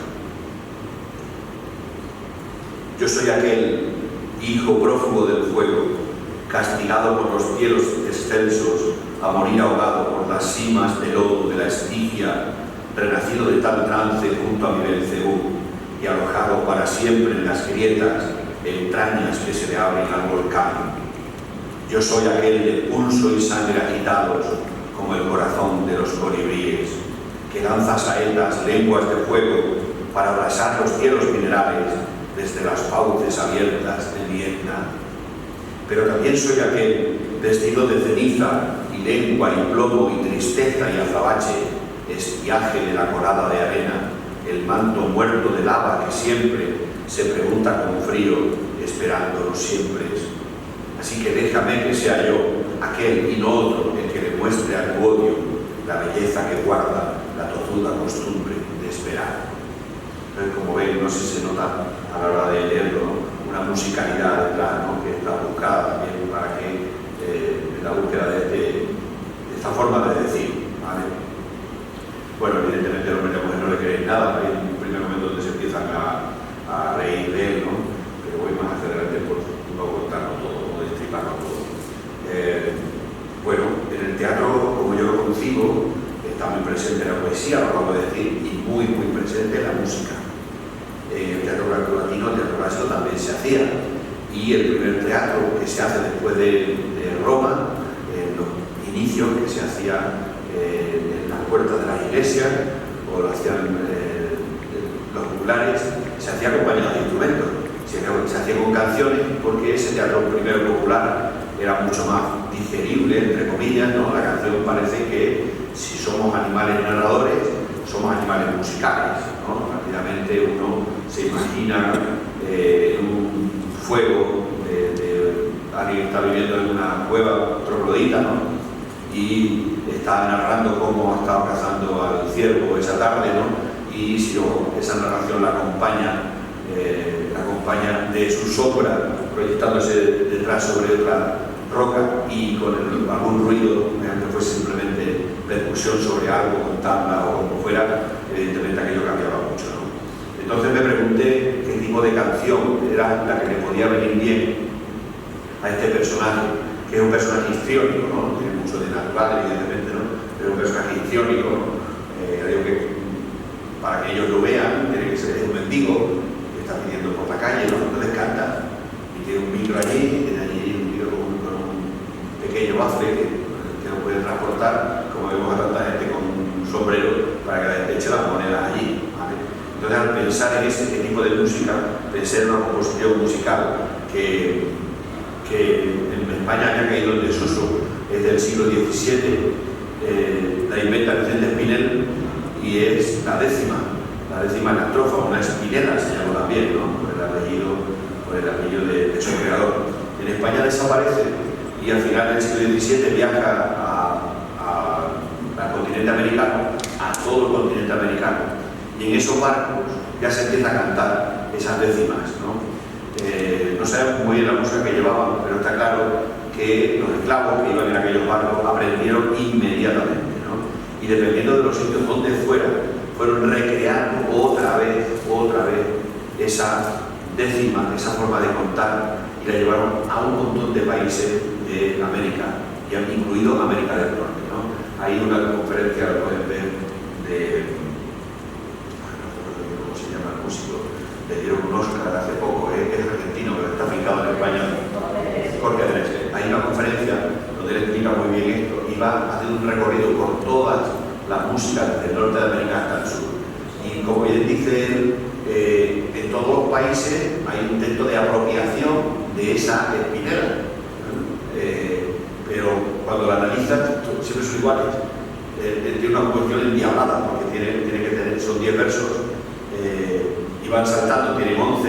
Yo soy aquel hijo prófugo del fuego, castigado por los cielos excelsos, a morir ahogado por las cimas de lodo de la Estigia, renacido de tal trance junto a mi Belcebú y alojado para siempre en las grietas, entrañas que se le abren al volcán. Yo soy aquel de pulso y sangre agitados, como el corazón de los colibríes, que lanza saetas, lenguas de fuego, para abrasar los cielos minerales desde las fauces abiertas de Vietnam. Pero también soy aquel vestido de ceniza y y lengua y plomo y tristeza y azabache, estiaje de la colada de arena, el manto muerto de lava que siempre se pregunta con frío, esperando los siempre. Así que déjame que sea yo, aquel y no otro, el que le muestre al odio la belleza que guarda la tozuda costumbre de esperar. Entonces, como ven, no sé si se nota a la hora de leerlo, ¿no? Una musicalidad detrás, ¿no? Que está buscada también para que la búsqueda de esta forma de decir, ¿vale? Bueno, evidentemente los hombres y mujeres no le creen nada, hay un primer momento donde se empiezan a reír de él, ¿no? Pero voy más hacia adelante por no contarlo todo, no destriparlo todo. Bueno, en el teatro, como yo lo concibo, está muy presente la poesía, lo acabo de decir, y muy presente la música. En el teatro latino, el teatro clásico también se hacía, y el primer teatro que se hace después de Roma, en los inicios que se hacía en las puertas de las iglesias, o lo hacían los populares, se hacía acompañado de instrumentos, se hacía con canciones, porque ese teatro primero popular era mucho más digerible, entre comillas, ¿no? La canción parece que si somos animales narradores, somos animales musicales, ¿no? Rápidamente uno se imagina un fuego de alguien que está viviendo en una cueva troglodita, ¿no? Y está narrando cómo ha estado cazando al ciervo esa tarde, ¿no? Y si esa narración la acompaña de su sombra proyectándose detrás sobre otra roca y con algún ruido, que fuese simplemente percusión sobre algo, con tabla o como fuera, evidentemente aquello cambiaba mucho, ¿no? Entonces me pregunté qué tipo de canción era la que le podía venir bien a este personaje, que es un personaje histriónico, ¿no? Tiene mucho de natural, evidentemente, ¿no? Pero un personaje histriónico, ¿no? Digo que para que ellos lo vean, tiene que ser un mendigo que está pidiendo por la calle, ¿no? Entonces canta y tiene un micro allí, tiene allí un micro con un pequeño bafle que no puede transportar, como vemos a tanta gente con un sombrero para que la gente eche las monedas allí, ¿vale? Entonces, al pensar en ese tipo de música, pensé en una composición musical que en España había caído en desuso, es del siglo XVII, la inventa Vicente Espinel y es la décima en la estrofa, una espinela se llama también, ¿no? Por el apellido de su creador. En España desaparece y al final del siglo XVII viaja al continente americano, a todo el continente americano, y en esos barcos ya se empieza a cantar esas décimas, ¿no? No sabemos muy bien la música que llevaban, pero está claro que los esclavos que iban en aquellos barcos aprendieron inmediatamente, ¿no? Y dependiendo de los sitios donde fueron recreando otra vez esa décima, esa forma de contar, y la llevaron a un montón de países de América, y han incluido América del Norte, ¿no? Hay una conferencia, lo pueden ver, no recuerdo cómo se llama el músico, le dieron un Oscar hace poco, es argentino, pero está afincado en España, Jorge Andrés. Hay una conferencia donde él explica muy bien esto y va a hacer un recorrido por todas las músicas desde el norte de América hasta el sur. Y como bien dice él, en todos los países hay un intento de apropiación de esa espinela, pero cuando la analizas siempre son iguales. Tiene una composición endiablada porque tiene que tener, son 10 versos y van saltando, tienen 11,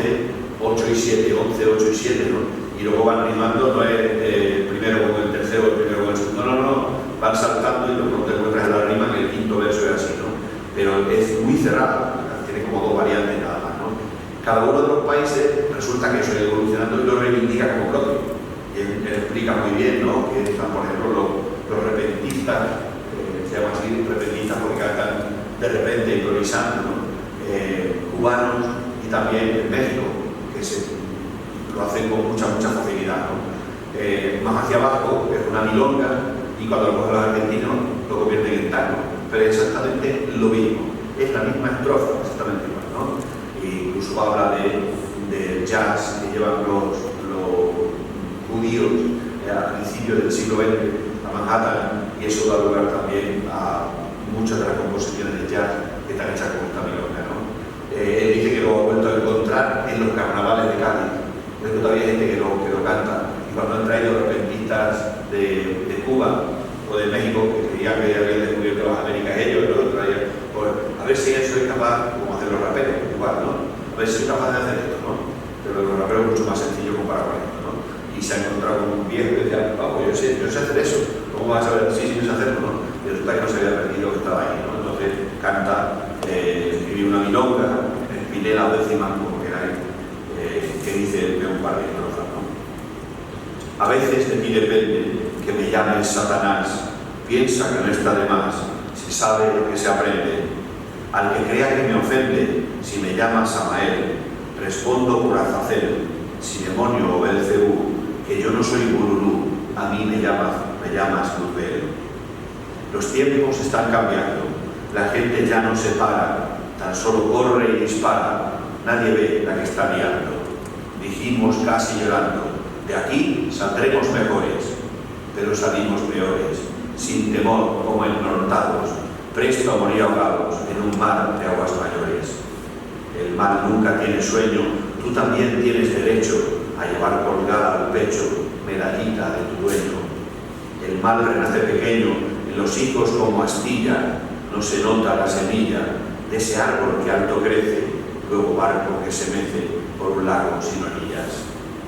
8 y 7, 11, 8 y 7, ¿no? Y luego van rimando, no es primero con el tercero, el primero con el segundo, no, van saltando y luego te encuentras en la rima que el quinto verso es así, ¿no? Pero es muy cerrado, tiene como dos variantes nada más, ¿no? Cada uno de los países resulta que eso ha ido evolucionando y lo reivindica como propio. Y él explica muy bien, ¿no? Que están, por ejemplo, los repentistas, se llaman así, repentistas porque cantan de repente improvisando, ¿no? Cubanos y también en México, que lo hacen con mucha facilidad, ¿no? Más hacia abajo es una milonga y cuando lo cogen los argentinos lo convierten en tango, pero es exactamente lo mismo, es la misma estrofa, exactamente igual, ¿no? E incluso habla del jazz que llevan los judíos al principio del siglo XX a Manhattan, y eso da lugar también a muchas de las composiciones de jazz que están hechas con esta milonga, ¿no? Él dice que lo ha vuelto a encontrar en los carnavales de Cádiz, porque todavía hay gente que lo canta, y cuando han traído repentistas de Cuba o o de México, que creían que habían descubierto las Américas ellos, y luego traían, pues, a ver si soy capaz, como hacen los raperos, igual, ¿no? A ver si soy capaz de hacer esto, ¿no? Pero los raperos es mucho más sencillo comparado con esto, ¿no? Y se ha encontrado con un viejo que decía, vamos, yo sé hacer eso, ¿cómo vas a saber? Sí, yo sé hacerlo, ¿no? Y resulta que no se había perdido que estaba ahí, ¿no? Entonces canta, escribe una milonga, Pinela décima, como queráis, que dice de un par de estrofas, ¿no? A veces de ti depende que me llames Satanás, piensa que no está de más, si sabe lo que se aprende. Al que crea que me ofende, si me llamas Samael, respondo por Azazel, si demonio o Belcebú, que yo no soy Burulú, a mí me llamas Luzbel. Los tiempos están cambiando, la gente ya no se para, tan solo corre y dispara, nadie ve la que está liando. Dijimos casi llorando, de aquí saldremos mejores, pero salimos peores, sin temor como ennortados, presto a morir ahogados en un mar de aguas mayores. El mal nunca tiene sueño, tú también tienes derecho a llevar colgada al pecho medallita de tu dueño. El mal renace pequeño en los hijos como astilla, no se nota la semilla de ese árbol que alto crece, luego barco que se mece por un lago sin orillas.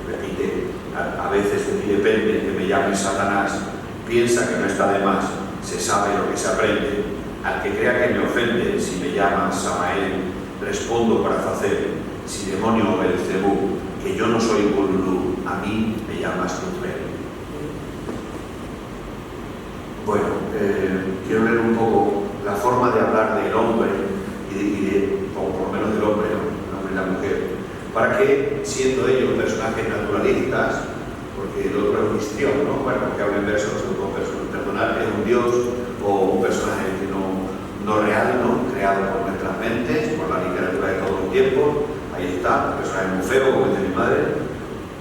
Repite, a veces de ti depende que me llames Satanás, piensa que no está de más, se sabe lo que se aprende. Al que crea que me ofende, si me llamas Samael, respondo por Azazel, si demonio o Belcebú, que yo no soy Burulú, a mí me llamas Luzbel. Bueno, quiero leer un poco la forma de hablar del hombre o por lo menos del hombre, ¿no? El hombre y la mujer, para que, siendo ellos personajes naturalistas, porque el otro es un histrión, ¿no? Bueno, que habla en versos, se lo puedo perdonar, es un dios o un personaje que no real, ¿no? Creado por nuestras mentes, por la literatura de todos los tiempos. Ahí está, un personaje muy feo, como dice mi madre,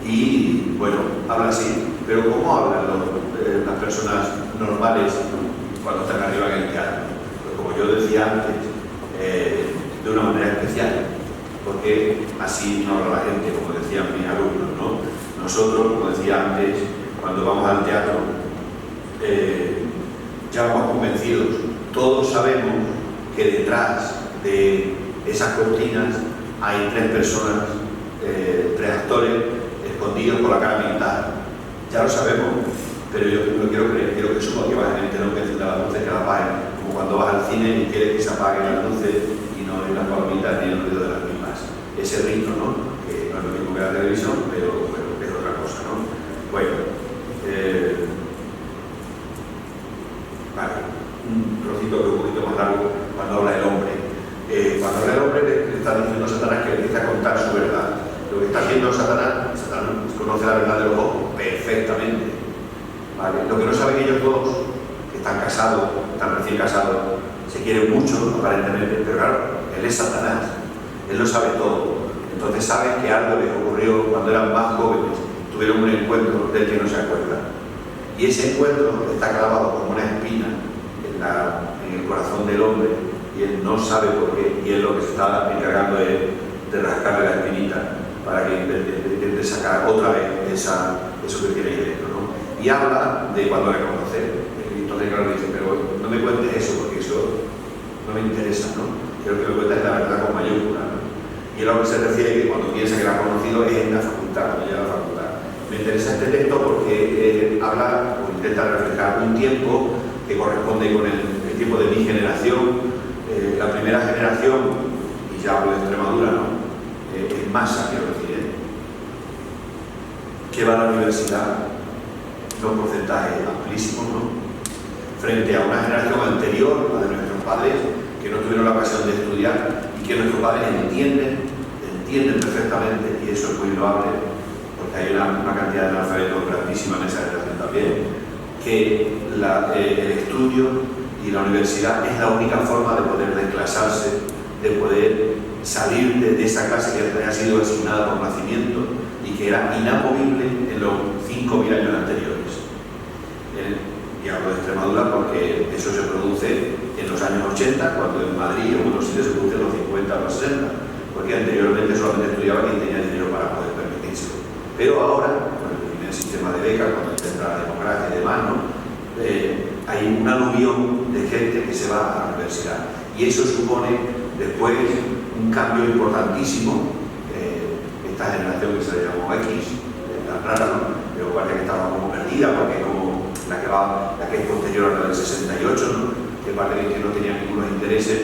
y bueno, habla así. Pero ¿cómo hablan las personas normales cuando están arriba en el teatro? Pues como yo decía antes, de una manera especial, porque así no habla la gente, como decían mis alumnos, ¿no? Nosotros, como decía antes, cuando vamos al teatro, ya vamos convencidos, todos sabemos que detrás de esas cortinas hay tres personas, tres actores escondidos por la cara pintada. Ya lo sabemos, pero yo no quiero creer, quiero que suba que vayan, no que encienda las luces, que las apaguen, como cuando vas al cine y quieres que se apaguen las luces y no hay las palomitas ni el ruido de las mismas. Ese ritmo, ¿no? Que no es lo mismo que la televisión, pero es otra cosa, ¿no? Bueno, vale, un trocito que es un poquito más largo cuando habla el hombre. Cuando habla el hombre le está diciendo a Satanás que le empieza a contar su verdad. Lo que está haciendo Satanás conoce la verdad de los ojos perfectamente. ¿Vale? Lo que no saben ellos dos, que están casados, están recién casados, se quieren mucho aparentemente, pero claro, él es Satanás, él lo sabe todo. Entonces saben que algo les ocurrió cuando eran más jóvenes, tuvieron un encuentro del que no se acuerdan. Y ese encuentro está clavado como una espina en el corazón del hombre, y él no sabe por qué, y él lo que se está encargando es de rascarle la espinita para que intente sacar otra vez eso que tiene ahí dentro, ¿no? Y habla de cuando le conoce. Entonces claro, dice, pero no me cuentes eso, porque eso no me interesa, ¿no? Quiero que me cuentes la verdad con mayúscula, ¿no? Y es a lo que se refiere que cuando piensa que la ha conocido es en la facultad, cuando llega a la facultad. Me interesa este texto porque habla o intenta reflejar un tiempo que corresponde con el tiempo de mi generación, la primera generación, y ya hablo de Extremadura, ¿no? En masa, quiero decir, que va a la universidad, son porcentajes amplísimos, ¿no? Frente a una generación anterior, la de nuestros padres, que no tuvieron la ocasión de estudiar y que nuestros padres entienden perfectamente, y eso es muy loable, porque hay una cantidad de analfabetos grandísima en esa generación también, que el estudio y la universidad es la única forma de poder desclasarse, de poder salir de esa clase que ha sido asignada por nacimiento y que era inamovible en los 5.000 años anteriores. Y hablo de Extremadura porque eso se produce en los años 80, cuando en Madrid o en otros sitios se produce en los 50 o los 60, porque anteriormente solamente estudiaba quien tenía dinero para poder permitírselo. Pero ahora, con el primer sistema de becas, cuando entra la democracia y demás, ¿no? hay un aluvión de gente que se va a la universidad. Y eso supone después un cambio importantísimo. Esta generación que se le llamó X, tan rara, ¿no? Pero parece que estaba como perdida, porque como la que es posterior a la del 68, ¿no? Que parece que no tenía ningunos intereses.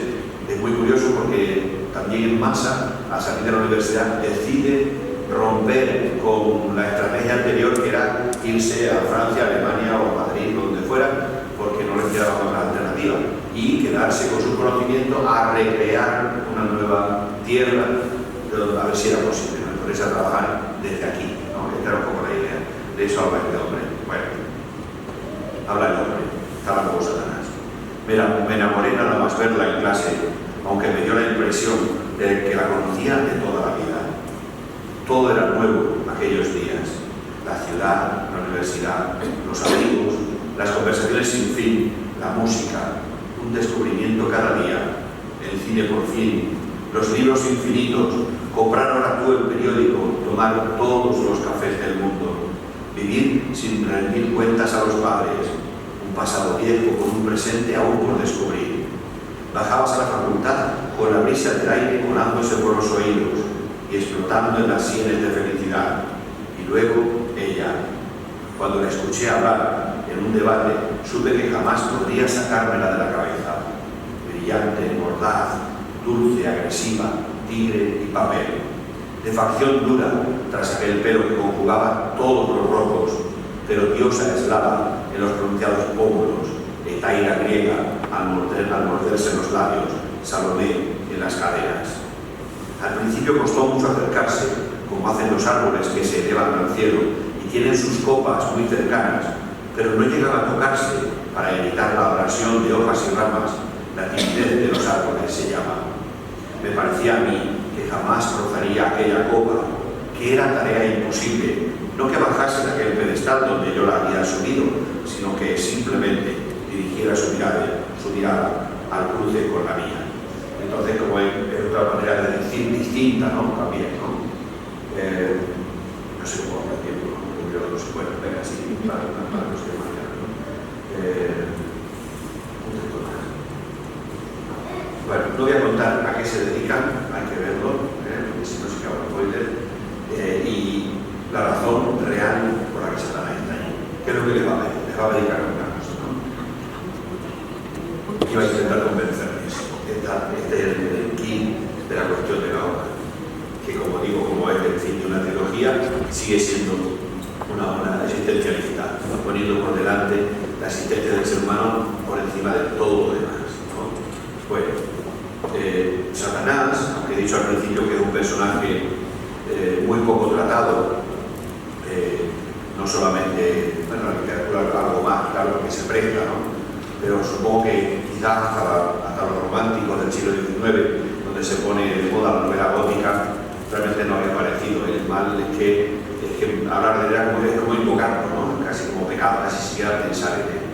Es muy curioso porque también en masa, al salir de la universidad, decide romper con la estrategia anterior, que era irse a Francia, Alemania o a Madrid, donde fuera, porque no les quedaba otra alternativa, y quedarse con sus conocimientos a recrear una nueva tierra, a ver si era posible, ¿no? Ponerse a trabajar desde aquí, ¿no? Esta era un poco la idea. De eso habla este hombre. Bueno, habla el hombre, estaba como Satanás. Me enamoré nada más verla en clase, aunque me dio la impresión de que la conocía de toda la vida. Todo era nuevo aquellos días. La ciudad, la universidad, los amigos, las conversaciones sin fin, la música, un descubrimiento cada día, el cine por fin, los libros infinitos, comprar ahora tú el periódico, tomar todos los cafés del mundo, vivir sin rendir cuentas a los padres, un pasado viejo con un presente aún por descubrir. Bajabas a la facultad con la brisa del aire colándose por los oídos y explotando en las sienes de felicidad. Y luego ella, cuando la escuché hablar en un debate, supe que jamás podría sacármela de la cabeza. Brillante, mordaz, dulce, agresiva, tigre y papel. De facción dura, tras aquel pelo que conjugaba todos los rojos, pero diosa eslava en los pronunciados pómulos, etaira griega al morderse los labios, Salomé en las caderas. Al principio costó mucho acercarse, como hacen los árboles que se elevan al cielo y tienen sus copas muy cercanas, pero no llegan a tocarse para evitar la abrasión de hojas y ramas. La timidez de los árboles se llama. Me parecía a mí que jamás rozaría aquella copa, que era tarea imposible, no que bajase de aquel pedestal donde yo la había subido, sino que simplemente dirigiera su mirada al cruce con la mía. Entonces, como es otra manera de decir distinta, ¿no? También, ¿no? No sé cómo habla el tiempo, ¿no? Pero no se puede ver así para los que mañana, ¿no? Un texto más. Bueno, no voy a contar a qué se dedican, hay que verlo, porque si no se acaba el spoiler, y la razón real por la que Satanás está ahí. ¿Qué es lo que les va a pedir? Les va a dedicar a una cosa, ¿no? Y vais a intentar convencerles. Este es el key de la cuestión de la obra, que como digo, como es el fin de una trilogía, sigue siendo una obra existencialista, poniendo por delante la existencia del ser humano por encima de todo lo demás, ¿no? Bueno, Satanás, aunque he dicho al principio que es un personaje muy poco tratado, no solamente, bueno, la literatura algo más, claro, que se presta, ¿no? Pero supongo que quizás hasta los románticos del siglo XIX, donde se pone de moda la novela gótica, realmente no había aparecido. El mal es que hablar de él es como invocarlo, ¿no? Casi como pecado, casi siquiera pensar en él.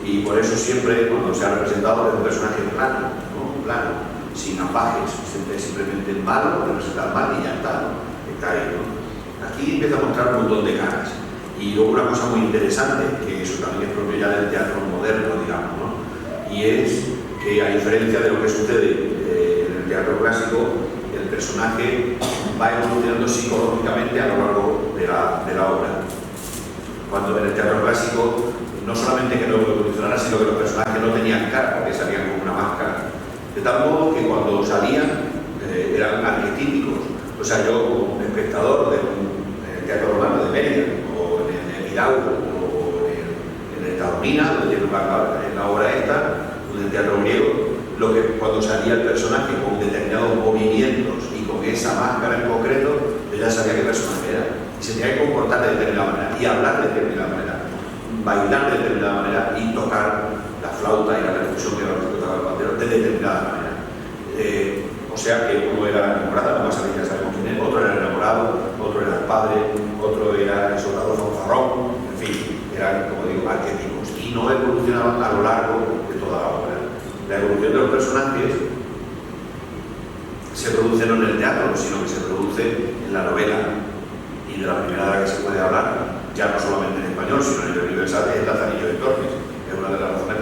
Y por eso siempre, cuando se ha representado, es un personaje plano, ¿no? Plano, sin apajes, simplemente el malo, representa el mal y ya está, ¿no? Está ahí, ¿no? Aquí empieza a mostrar un montón de caras. Y luego una cosa muy interesante, que eso también es propio ya del teatro moderno, digamos, ¿no? Y es que, a diferencia de lo que sucede en el teatro clásico, el personaje va evolucionando psicológicamente a lo largo de la obra. Cuando en el teatro clásico, no solamente que no evolucionara, sino que los personajes no tenían cara, porque salían con una máscara. De tal modo que cuando salían eran arquetípicos. O sea, yo como espectador del teatro romano de Mérida, o en el Hidalgo, o en el Taormina, donde tiene lugar en la obra esta, o en el teatro griego, lo que cuando salía el personaje con determinados movimientos y con esa máscara en concreto, yo ya sabía qué personaje era. Y se tenía que comportar de determinada manera, y hablar de determinada manera, bailar de determinada manera, y tocar la flauta y la percusión que tocaba el pandero de determinada manera. O sea que uno era enamorado, no más ya sabemos quién es, otro era enamorado, otro era el padre, otro era el soldado fanfarrón, en fin, eran, como digo, arquetipos, y no evolucionaban a lo largo de toda la obra. La evolución de los personajes se produce no en el teatro, sino que se produce en la novela, y de la primera de la que se puede hablar, ya no solamente en español, sino en el universal, es Lazarillo de Tormes. Es una de las razones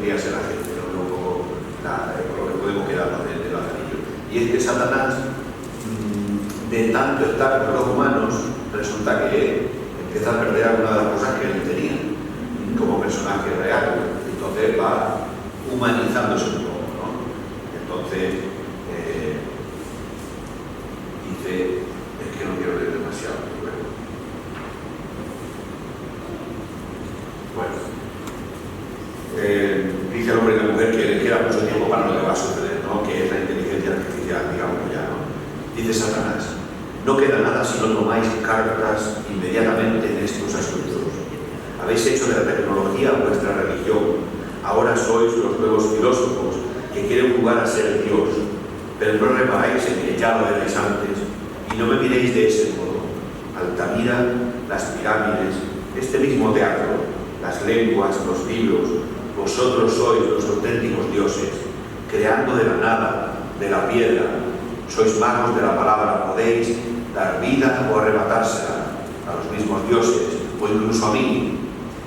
podría ser la gente, ¿no? Un poco con lo que podemos quedarnos de Lazarillo. Y es que Satanás, de tanto estar con los humanos, resulta que empieza a perder algunas de las cosas que él tenía como personaje real. Entonces va humanizándose un poco, ¿no? Entonces dice, es que no quiero leer demasiado. Dice el hombre y la mujer que le queda mucho tiempo para lo que va a suceder, ¿no? Que es la inteligencia artificial, digamos ya, ¿no? Dice Satanás, no queda nada si no tomáis cartas inmediatamente en estos asuntos. Habéis hecho de la tecnología vuestra religión. Ahora sois los nuevos filósofos que quieren jugar a ser Dios, pero no reparáis en que ya lo erais antes y no me miréis de ese modo. Altamira, las pirámides, este mismo teatro, las lenguas, los libros, vosotros sois los auténticos dioses, creando de la nada, de la piedra, sois magos de la palabra, podéis dar vida o arrebatársela a los mismos dioses o incluso a mí.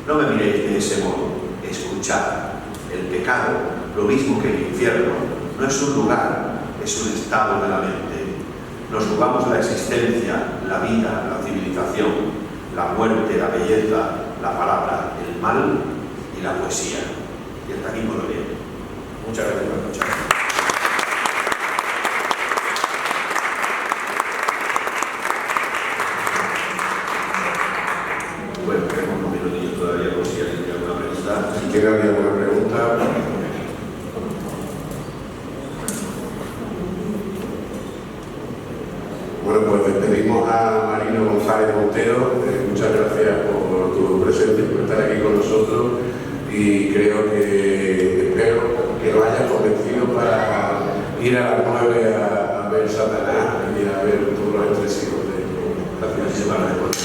No me miréis de ese modo, escuchad, el pecado, lo mismo que el infierno, no es un lugar, es un estado de la mente. Nos jugamos la existencia, la vida, la civilización, la muerte, la belleza, la palabra, el mal y la poesía. Y hasta aquí puedo leer. Muchas gracias por escuchar. Bueno, tenemos unos minutillos todavía por si alguien tiene alguna pregunta. Si tiene alguna pregunta. Bueno, pues despedimos a Marino González Montero. Muchas gracias por tu presencia, por estar aquí con nosotros, y espero que nos hayas convencido para ir a las 9 a ver Satanás y a ver todos los entresijos de la ciudad de Puerto.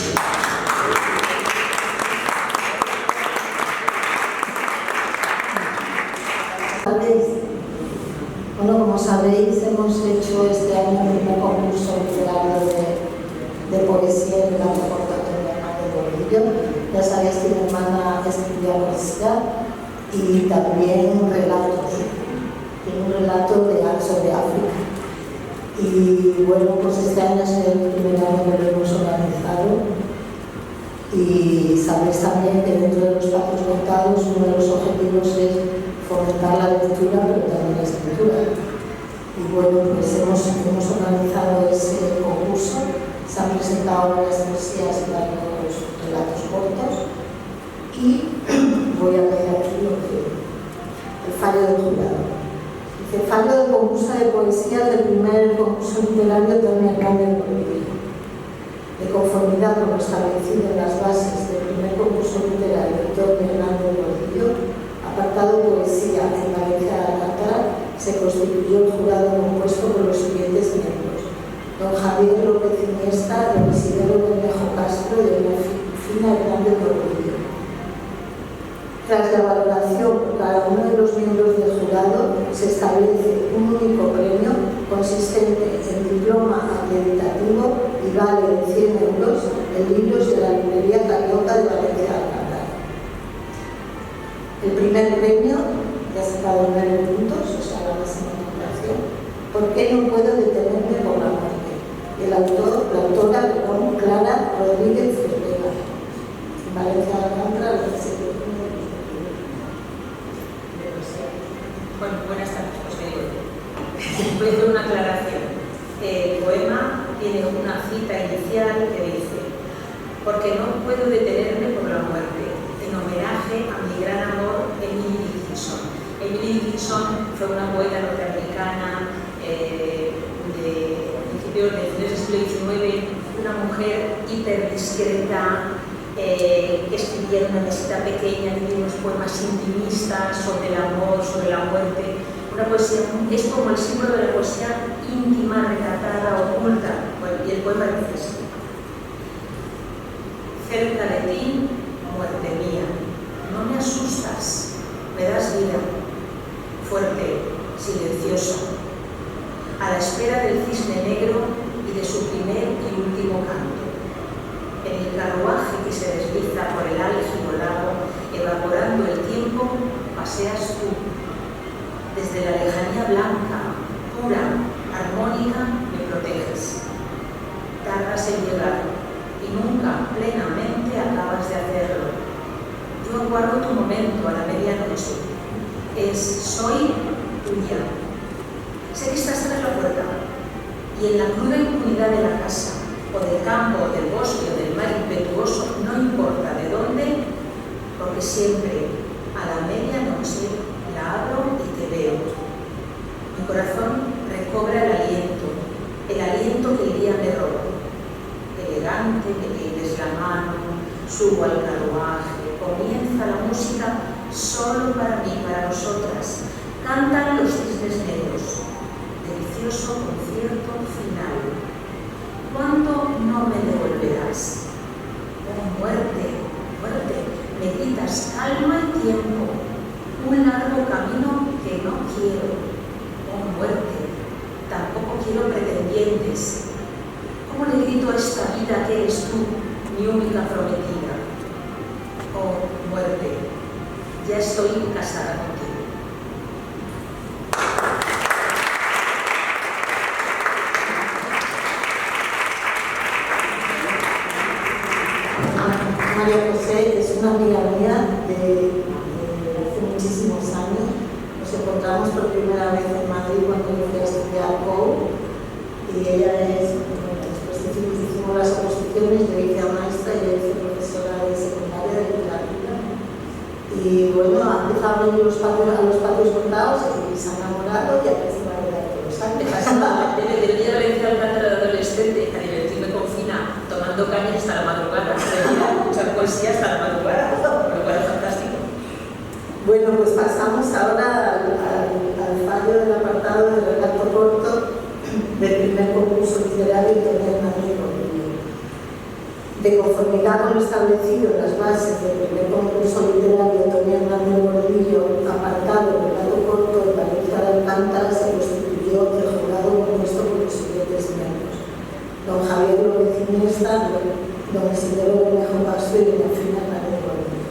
Bueno, como sabéis, hemos hecho este año el primer concurso literario de poesía en el Gran Portatorio de Gordillo. Ya sabéis que mi hermana estudia poesía y también relatos. Tiene un relato sobre África. Y bueno, pues este año es el primer año que lo hemos organizado. Y sabéis también que dentro de los pasos contados uno de los objetivos es fomentar la lectura, pero también la escritura. Y bueno, pues hemos organizado ese concurso, se han presentado varias poesías y varios relatos cortos, y voy a leer aquí el fallo del jurado. Dice: fallo del concurso de poesía del primer concurso literario de Antonio Hernández Gordillo. De conformidad con lo establecido en las bases del primer concurso literario de Antonio Hernández Gordillo, apartado poesía en Valencia de Alcántara, se constituyó el jurado compuesto por los siguientes miembros: don Javier López Iniesta, don Isidoro Bermejo Castro, de doña Fina Hernández Gordillo. Tras la valoración por cada uno de los miembros del jurado, se establece un único premio consistente en diploma acreditativo y vale de 100 euros en libros de la librería Carioca de Valencia de Alcántara. El primer premio, que ha sacado 9 puntos, o sea, la máxima puntuación. ¿Por qué no puedo detenerme por la muerte? La autora, Clara Rodríguez Cervera, en Valencia de Alcántara, la sección. Bueno, buenas tardes, pues voy a hacer una aclaración. El poema tiene una cita inicial que dice: porque no puedo detenerme por la muerte, en homenaje a mi gran amor, Emily Dickinson. Emily Dickinson fue una poeta norteamericana de principios del siglo XIX, una mujer hiper discreta, que escribía en una mesita pequeña, que tiene unos poemas intimistas sobre el amor, sobre la muerte. Una poesía, es como el símbolo de la poesía íntima, retratada, oculta. Bueno, y el poema dice así: cerca de ti, muerte mía, no me asustas, me das vida, fuerte, silenciosa, a la espera del cisne negro y de su primer y último canto. En el carruaje que se desliza por el álgido lago, evaporando el tiempo, paseas tú, blanca, pura, armónica, me proteges. Tardas en llegar y nunca plenamente acabas de hacerlo. Yo aguardo tu momento a la medianoche. Soy tuya. Sé que estás tras la puerta y en la cruda impunidad de la casa, o del campo, o del bosque, o del mar impetuoso, no importa de dónde, porque siempre a la medianoche la abro y te veo. Mi corazón recobra el aliento que el día me roba. Elegante, me tiendes la mano, subo al carruaje, comienza la música solo para mí, para nosotras. Cantan los cisnes negros. Delicioso concierto final. ¿Cuándo no me devolverás? Oh, muerte, muerte, me gritas calma y tiempo. Un largo camino que no quiero. Oh, muerte, tampoco quiero pretendientes. ¿Cómo le grito a esta vida que eres tú, mi única prometida? Oh, muerte, ya estoy casada contigo. María José es una amiga mía de hace muchísimos años. Nos encontramos por primera vez en Madrid cuando yo fui a estudiar COU y ella es, después hicimos las oposiciones, yo hice a maestra y ella hice profesora de secundaria de literatura. Y bueno, ha empezado a venir a los patios cortados y se ha enamorado y aquí se va a quedar todos los años. Desde el día de la venida al canto de adolescente a divertirme con Fina tomando caña hasta la madrugada, escuchar poesía hasta la madrugada, lo cual es fantástico. Bueno, pues pasamos ahora al fallo del apartado de relato corto del primer concurso literario Antonio Hernández Gordillo. De conformidad con lo establecido en las bases del primer concurso literario Antonio Hernández Gordillo, apartado relato corto de Valencia de Alcántara, se constituyó el jurado compuesto por los siguientes miembros: don Javier López Iniesta, don Isidoro Bermejo Castro y doña Fina Hernández Gordillo.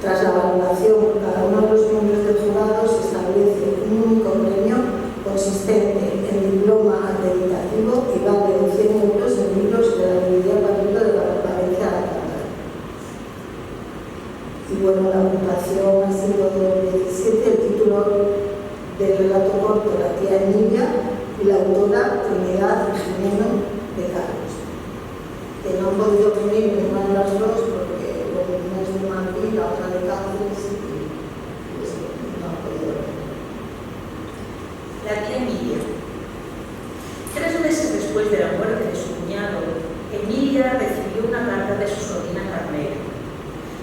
Tras la valoración por cada uno de los miembros del jurado se establece un único premio consistente en diploma acreditativo y vale de 100 euros en libros de la librería Parillo de la Valencia de Alcántara. Y bueno, la ocupación ha sido de 17, el título del relato corto La tía Emilia y la autora Trinidad Jimeno de Carlos, que no han podido venir ninguna de las dos porque una es de Madrid, la otra de Cáceres y pues, no han podido venir. La tía Emilia. 3 meses después de la muerte de su cuñado, Emilia recibió una carta de su sobrina Carmela.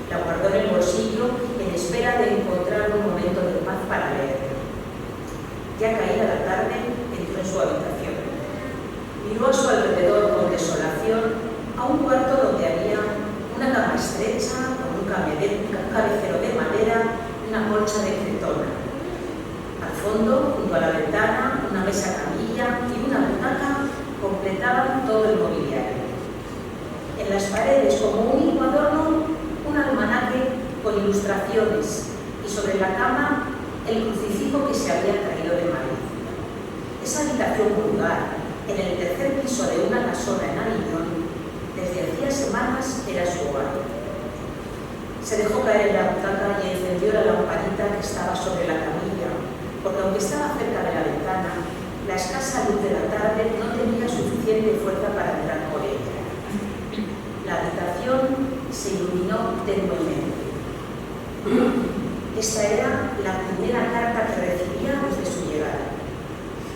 La guardó en el bolsillo en espera de encontrar un momento de paz para leerla. Ya caída la tarde, entró en su habitación. Miró a su alrededor con desolación a un cuarto donde había una cama estrecha con un cabecero de madera y una colcha de cretona. Al fondo, junto a la ventana, una mesa camilla y una butaca completaban todo el mobiliario. En las paredes, como único adorno, un almanaque con ilustraciones y sobre la cama el crucifijo que se había traído de Madrid. Esa habitación vulgar, en el tercer piso de una casona en Aviñón, desde hacía semanas era su hogar. Se dejó caer en la butaca y encendió la lamparita que estaba sobre la camilla, porque aunque estaba cerca de la ventana, la escasa luz de la tarde no tenía suficiente fuerza para entrar por ella. La habitación se iluminó tenuemente. Esta era la primera carta que recibía desde su llegada.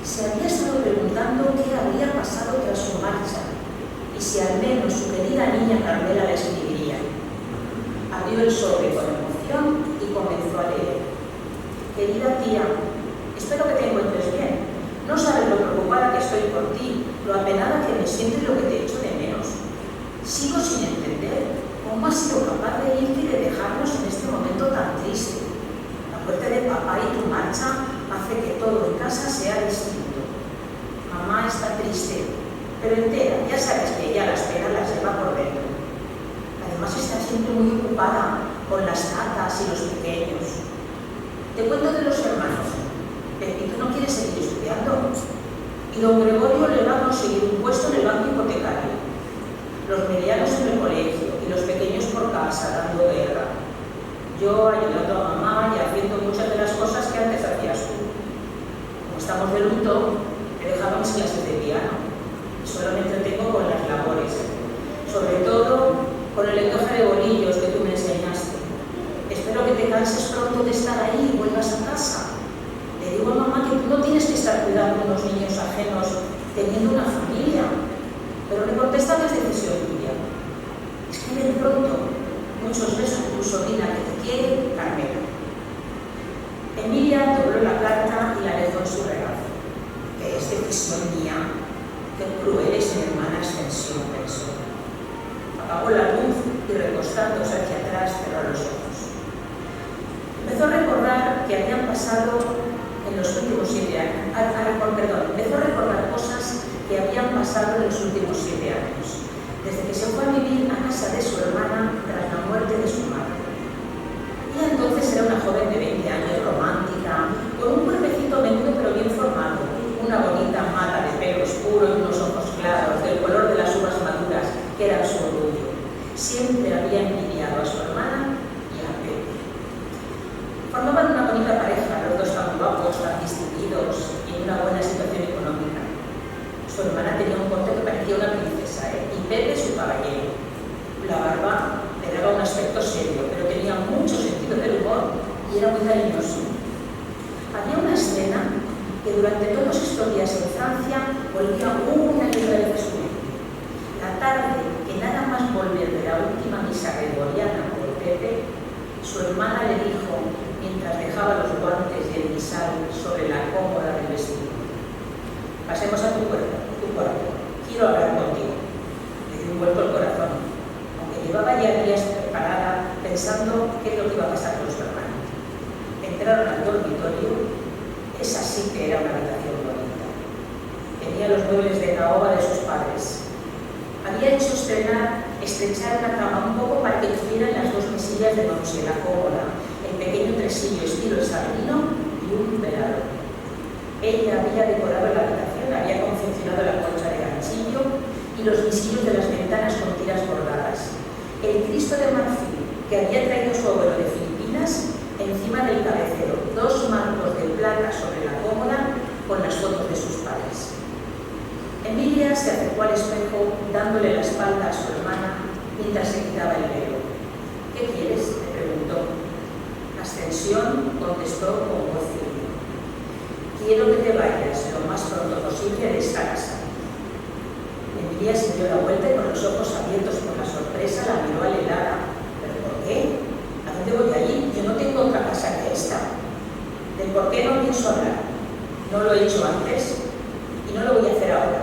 Se había estado preguntando qué había pasado tras su marcha y si al menos su querida niña Carmela la escribiría. Abrió el sobre con emoción y comenzó a leer. Querida tía, espero que te encuentres bien. No sabes lo preocupada que estoy por ti, lo apenada que me siento y lo que te echo de menos. Sigo sin entender cómo has sido capaz de irte y de dejarnos en este momento tan triste. La muerte de papá y tu marcha hace que todo en casa sea distinto. Mamá está triste, pero entera. Ya sabes que ella las penas las lleva por dentro. Además está siempre muy ocupada con las gatas y los pequeños. Te cuento de los hermanos. Pepito no quiere seguir estudiando. Y don Gregorio le va a conseguir un puesto en el banco hipotecario. Los medianos en el colegio y los pequeños por casa dando guerra. Yo ayudando a mamá y haciendo muchas de las cosas que antes hacías tú. Como estamos de luto, he dejado mis clases de piano. Solo me entretengo con las labores. Sobre todo con el encaje de bolillos que tú me enseñaste. Espero que te canses pronto de estar ahí y vuelvas a casa. Le digo a mamá que tú no tienes que estar cuidando a unos niños ajenos teniendo una familia. Pero me contesta que es decisión tuya. Escribe pronto. Muchos besos a tu sobrina que te quiere, Carmela. Emilia dobló la carta y la dejó en su regazo. Que es decisión mía. Qué cruel es mi hermana Ascensión, pensó. Apagó la luz y recostándose hacia atrás cerró los ojos. Empezó a recordar que habían pasado en los últimos 7 años. Empezó a recordar cosas que habían pasado en los últimos 7 años. Desde que se fue a vivir a casa de su hermana tras la muerte de su madre. Ella entonces era una joven de 20 años, romántica, con un cuerpecito menudo pero bien formado, una bonita mata de pelo oscuro y unos ojos claros, del color de las uvas maduras, que eran su orgullo. Siempre había envidiado a su hermana y a Pepe. Formaban una bonita pareja, los dos tan guapos, tan distinguidos y en una buena situación económica. Su hermana tenía un corte que parecía una princesa, y Pepe su caballero. La barba le daba un aspecto serio, pero tenía mucho sentido del humor y era muy cariñoso. Había una escena que durante todos estos días en Francia volvía una y otra vez a su mente. La tarde, que nada más volver de la última misa gregoriana por Pepe, su hermana le dijo, mientras dejaba los guantes y el misal sobre la cómoda del vestido: pasemos a tu cuarto. Quiero hablar contigo. Le dio un vuelco al corazón, aunque llevaba ya días preparada pensando qué es lo que iba a pasar con su hermano. Entraron al dormitorio. Esa sí que era una habitación bonita. Tenía los muebles de caoba de sus padres. Había hecho estrechar una cama un poco para que tuvieran las 2 mesillas de noche, la cómoda, el pequeño tresillo estilo isabelino y un velador. Ella había decorado la habitación, había confeccionado la colcha de ganchillo y los visillos de las ventanas con tiras bordadas. El Cristo de marfil que había traído su abuelo de Filipinas encima del cabecero, 2 marcos de plata sobre la cómoda con las fotos de sus padres. Emilia se acercó al espejo dándole la espalda a su hermana mientras se quitaba el velo. ¿Qué quieres?, le preguntó. Ascensión contestó con voz firme: quiero que te vayas lo más pronto posible de esta casa. Emilia se dio la vuelta y con los ojos abiertos por la sorpresa la miró alelada. ¿Pero por qué? ¿A dónde voy allí? Yo no tengo otra casa que esta. Del por qué no pienso hablar. No lo he hecho antes y no lo voy a hacer ahora,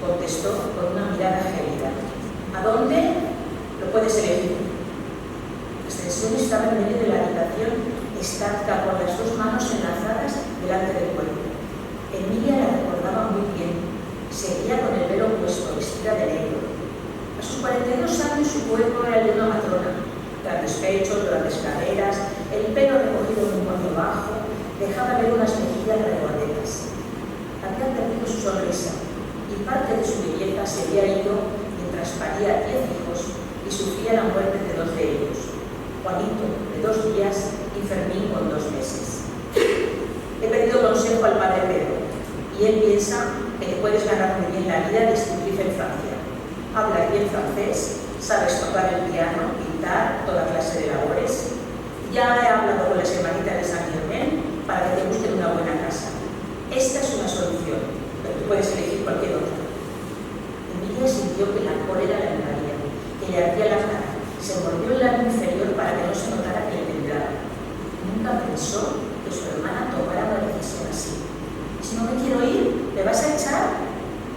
contestó con una mirada gélida. ¿A dónde? Lo puedes elegir. Ascensión estaba en medio de la habitación, estática, con las 2 manos enlazadas delante del cuerpo. Emilia la recordaba muy bien. Seguía con el velo puesto, vestida de negro. A sus 42 años su cuerpo era el de una matrona. Grandes pechos, grandes caderas, el pelo recogido en un moño bajo, dejaba ver unas mejillas redondetas. Había perdido su sonrisa y parte de su belleza se había ido mientras paría 10 hijos y sufría la muerte de 2 de ellos. Juanito, de 2 días, y Fermín, con 2 meses. He pedido consejo al padre Pedro y él piensa que te puedes ganar muy bien la vida de institutriz en Francia. Hablas bien francés, sabes tocar el piano, pintar, toda clase de labores. Ya he hablado con las hermanitas de San Germain para que te busquen una buena casa. Esta es una solución, pero tú puedes elegir cualquier otra. Emilia sintió que la cólera la invadía, que le ardía la cara. Se mordió el labio inferior para que no se notara que le temblaba. Nunca pensó que su hermana tomara una decisión así. Si no me quiero ir, ¿me vas a echar?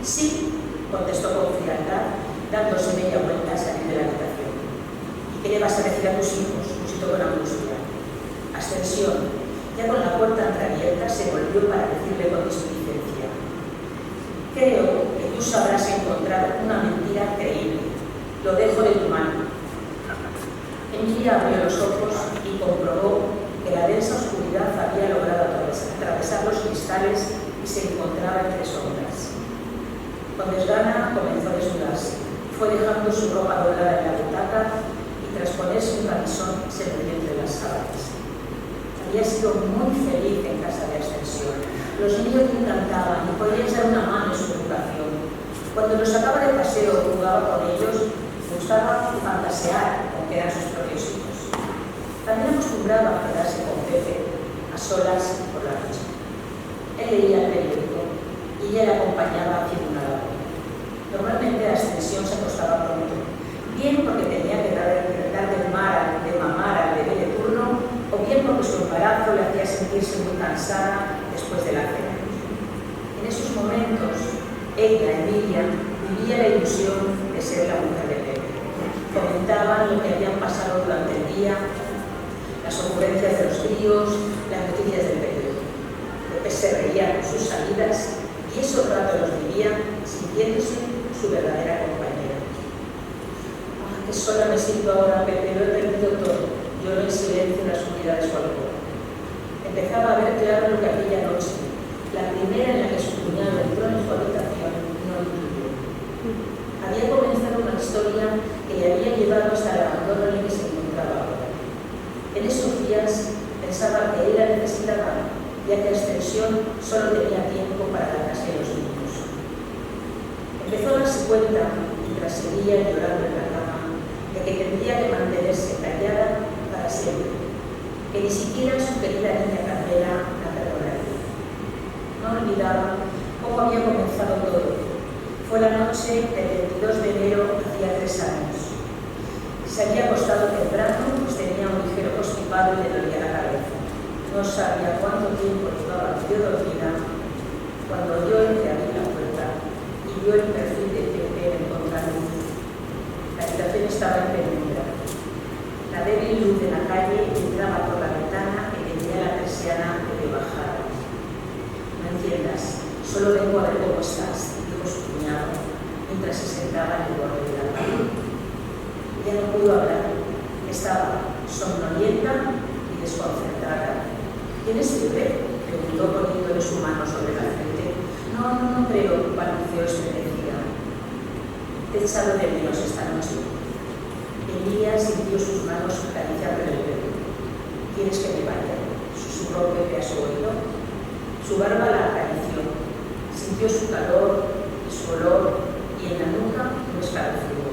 Sí, contestó con frialdad, dándose media vuelta a salir de la habitación. ¿Y qué le vas a decir a tus hijos?, musitó con angustia. Ascensión, ya con la puerta entreabierta, se volvió para decirle con displicencia: creo que tú sabrás encontrar una mentira creíble. Lo dejo de tu mano. Emilia abrió los ojos y comprobó que la densa oscuridad oscuridad había logrado atravesar los cristales y se encontraba entre sombras. Con desgana comenzó a desnudarse. Fue dejando su ropa doblada en la butaca y tras ponerse un camisón se metió entre las sábanas. Había sido muy feliz en casa de Ascensión. Los niños le encantaban y podía echar una mano en su educación. Cuando los sacaba de paseo o jugaba con ellos, le gustaba fantasear con que eran sus propios hijos. También acostumbraba a quedarse con Pepe a solas por la noche. Él leía el periódico y ella le acompañaba haciendo una labor. Normalmente Ascensión se acostaba pronto, bien porque tenía que dar de mamar al bebé de turno, o bien porque su embarazo le hacía sentirse muy cansada después de la cena. En esos momentos, ella, Emilia, vivía la ilusión de ser la mujer de Pepe. Comentaban lo que habían pasado durante el día, las ocurrencias de los críos, las noticias del periódico. Pepe se reía con sus salidas y esos ratos los vivía sintiéndose su verdadera compañera. ¡Ah, qué sola me siento ahora, Pepe! Lo he perdido todo. Lloró en silencio en la oscuridad de su alcoba. Empezaba a ver claro lo que aquella noche, la primera en la que su cuñado entró en su habitación, no intuyó. Había comenzado una historia que le había llevado hasta el abandono en el que se encontraba ahora. En esos días pensaba que él la necesitaba, ya que Ascensión solo tenía tiempo para la casa y los niños. Empezó a darse cuenta, mientras seguía llorando en la cama, de que tendría que mantenerse callada para siempre, que ni siquiera su querida niña Carmela la perdonaría. No olvidaba cómo había comenzado todo. Fue la noche del 22 de enero, hacía 3 años. Se había acostado temprano, pues tenía un ligero constipado y le dolía la cabeza. No sabía cuánto tiempo llevaba medio dormida cuando oyó entreabrir la puerta y vio el perfil de Pepe en el contraluz. La habitación estaba en penumbra. La débil luz de la calle entraba por la ventana que tenía la persiana de bajada. No enciendas, solo vengo a ver cómo estás, dijo su cuñado, mientras se sentaba en el borde de la cama. Ella no pudo hablar, estaba somnolienta y desconcertada. ¿Tienes fiebre?, preguntó poniéndole su mano sobre la frente. No creo, balbuceó estremecida. Te he echado de menos esta noche. Emilia sintió sus manos acariciarle el pelo. ¿Quieres que me vaya?, susurró Pepe a su oído. Su barba la acarició. Sintió su calor y su olor y en la nuca un escalofrío.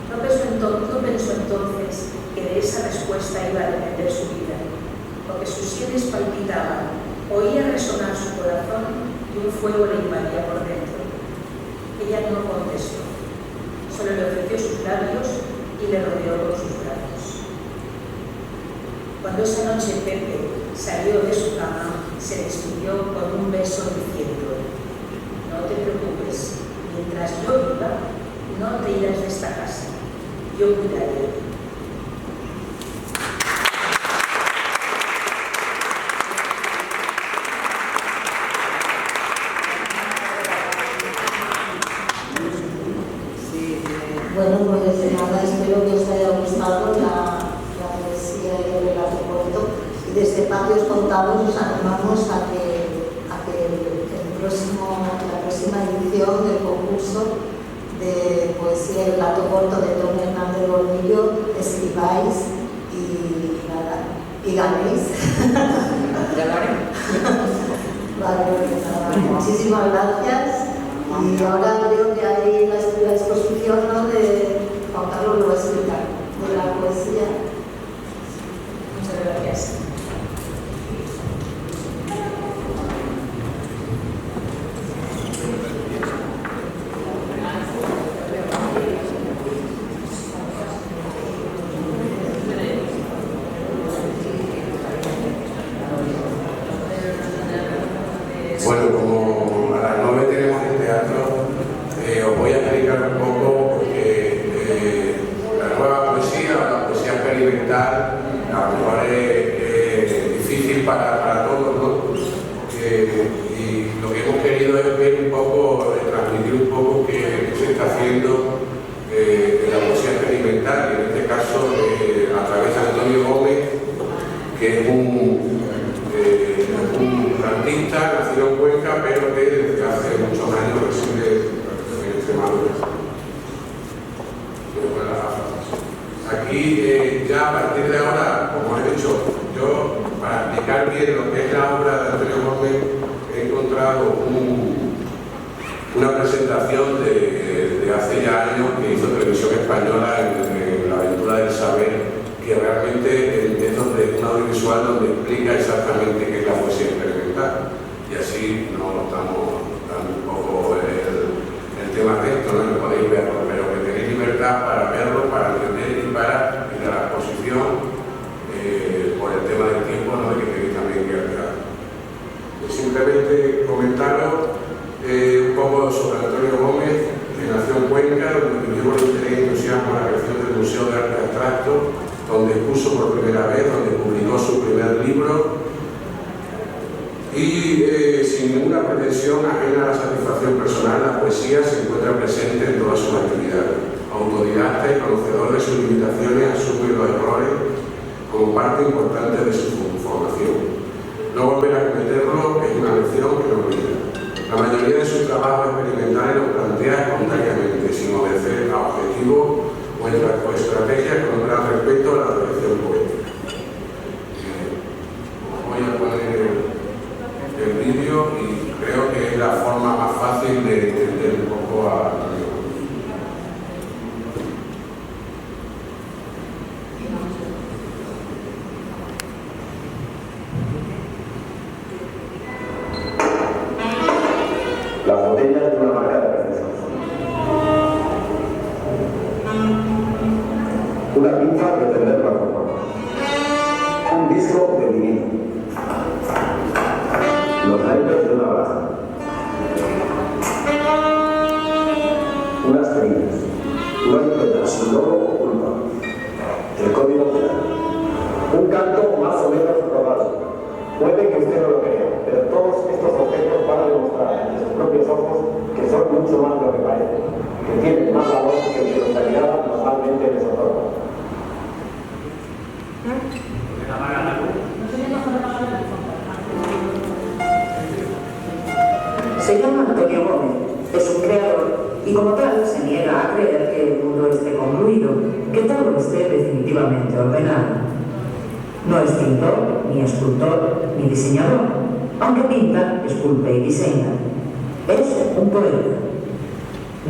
No pensó entonces que de esa respuesta iba a depender su vida, porque sus sienes palpitaban, oía resonar su corazón y un fuego le invadía por dentro. Ella no contestó, solo le ofreció sus labios y le rodeó con sus brazos. Cuando esa noche Pepe salió de su cama, se despidió con un beso diciendo: no te preocupes, mientras yo viva, no te irás de esta casa, yo cuidaré de ti. Bueno, pues nada, espero que os haya gustado la poesía y el relato corto. Y desde Patios Contados os animamos a que la próxima edición del concurso de poesía y relato corto de Tony Hernández Gordillo escribáis y ganéis. Vale, pues nada, muchísimas gracias. Y ahora creo que hay la exposición, ¿no?, de Juan Carlos, lo va a explicar, de la poesía. Muchas gracias. Bueno, como a las 9 tenemos el teatro, os voy a explicar un poco porque la nueva poesía, la poesía experimental, a lo mejor es difícil para todos, ¿no? Y lo que hemos querido es ver un poco, transmitir un poco qué se está haciendo en la poesía experimental, y en este caso a través de Antonio Gómez, que es un artista, nacido en Cuenca, pero que desde hace muchos años reside en Extremadura. Aquí, ya a partir de ahora, como he dicho, yo, para explicar bien lo que es la obra de Antonio Gómez, he encontrado una presentación de hace ya años que hizo Televisión Española en La Aventura del Saber, que realmente es donde un audiovisual donde explica exactamente qué es la poesía experimental. Y así no estamos dando un poco el tema texto, no lo podéis verlo, pero que tenéis libertad para verlo, para entender y para ir a la exposición, por el tema del tiempo, no de que queréis también ir al teatro. Simplemente comentaros un poco sobre Antonio Gómez, que nació en Cuenca, donde vivió con interés y entusiasmo la creación del Museo de Arte Abstracto, donde expuso por primera vez, donde publicó su primer libro y sin ninguna pretensión ajena a la satisfacción personal, la poesía se encuentra presente en todas sus actividades. Autodidacta y conocedor de sus limitaciones, asume los errores como parte importante de su formación. No volver a cometerlo es una lección que no olvida. La mayoría de sus trabajos experimentales los plantea espontáneamente, sin obedecer a objetivos o estrategias con un gran respeto a la tradición poética. Voy a poner el vídeo y creo que es la forma más fácil de entender un poco a Antonio Gómez. Las botellas de una marca de preciosos. Una pinza de tender la ropa. Un disco de vinilo. Los naipes de una baraja. Unas cerillas. Una libreta sin logo o culpa. El código penal. Un canto más o menos probado. Puede que usted no lo crea, pero todos estos objetos van a demostrar ante sus propios ojos que son mucho más de lo que parece, que tienen más valor que el que nuestra mirada normalmente les otorga. Se llama Antonio Gómez, es un creador y como tal se niega a creer que el mundo esté concluido, que todo esté definitivamente ordenado. No es pintor, ni escultor, ni diseñador, aunque pinta, esculpe y diseña. Es un poeta.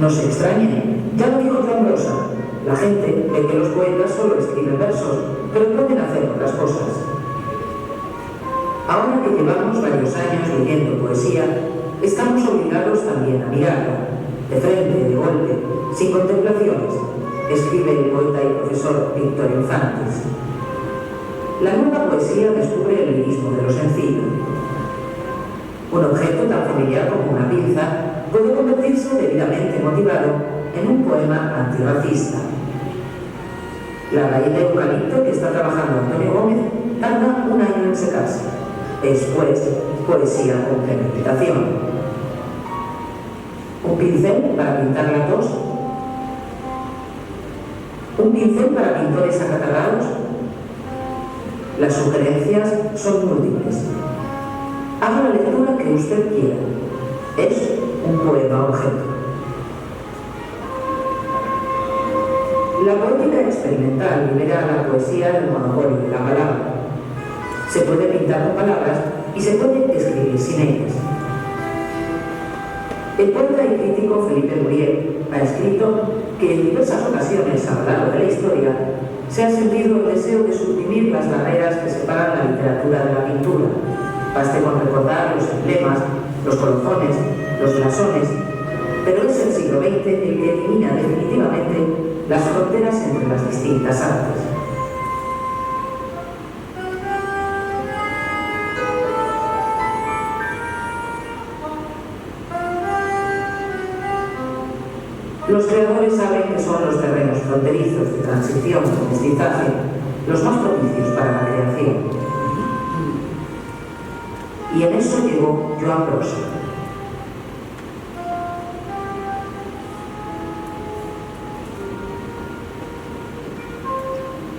No se extrañe, ya lo dijo Joan Brossa, la gente ve que los poetas solo escriben versos, pero pueden hacer otras cosas. Ahora que llevamos varios años leyendo poesía, estamos obligados también a mirarla, de frente, de golpe, sin contemplaciones, escribe el poeta y profesor Víctor Infantis. La nueva poesía descubre el lirismo de lo sencillo. Un objeto tan familiar como una pinza puede convertirse debidamente motivado en un poema antirracista. La raíz de eucalipto que está trabajando Antonio Gómez tarda un año en secarse. Es, pues, poesía con premeditación. Un pincel para pintar la tos. Un pincel para pintores acatarrados. Las sugerencias son múltiples. Haga la lectura que usted quiera. Es un poema objeto. La poética experimental libera a la poesía del monopolio de la palabra. Se puede pintar con palabras y se puede escribir sin ellas. El poeta y crítico Felipe Muriel ha escrito que en diversas ocasiones a lo largo de la historia se ha sentido el deseo de suprimir las barreras que separan la literatura de la pintura. Baste con recordar los emblemas, los colofones, los blasones, pero es el siglo XX el que elimina definitivamente las fronteras entre las distintas artes. Los creadores saben que son los terrenos fronterizos de transición y mestizaje los más propicios para la creación. Y en eso llegó Joan Brossa.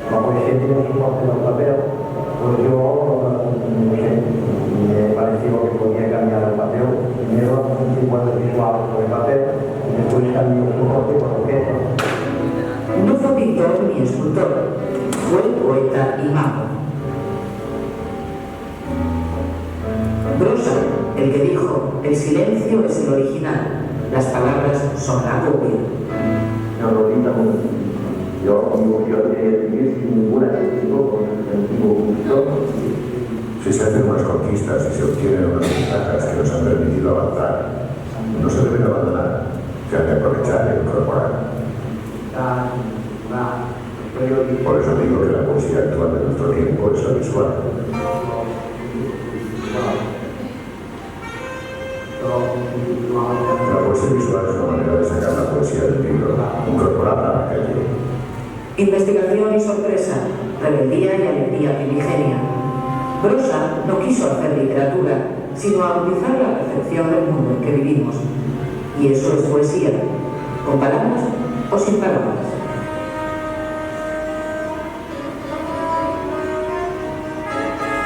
La poesía tiene su parte en el papel, pues yo me pareció que podía poeta y mago. Brossa, el que dijo, el silencio es el original, las palabras son la copia. No, Lolita, yo quiero vivir sin ninguna crítica con el antiguo culto. Si se hacen unas conquistas y se obtienen unas ventajas que nos han permitido avanzar, no se deben abandonar, se han de aprovechar e incorporar. Por eso digo que la poesía actual de nuestro tiempo es la visual. La poesía visual es una manera de sacar la poesía del libro, incorporarla a la calle. Investigación y sorpresa, rebeldía y alegría primigenia. Brossa no quiso hacer literatura, sino agudizar la percepción del mundo en que vivimos. Y eso es poesía, con palabras o sin palabras.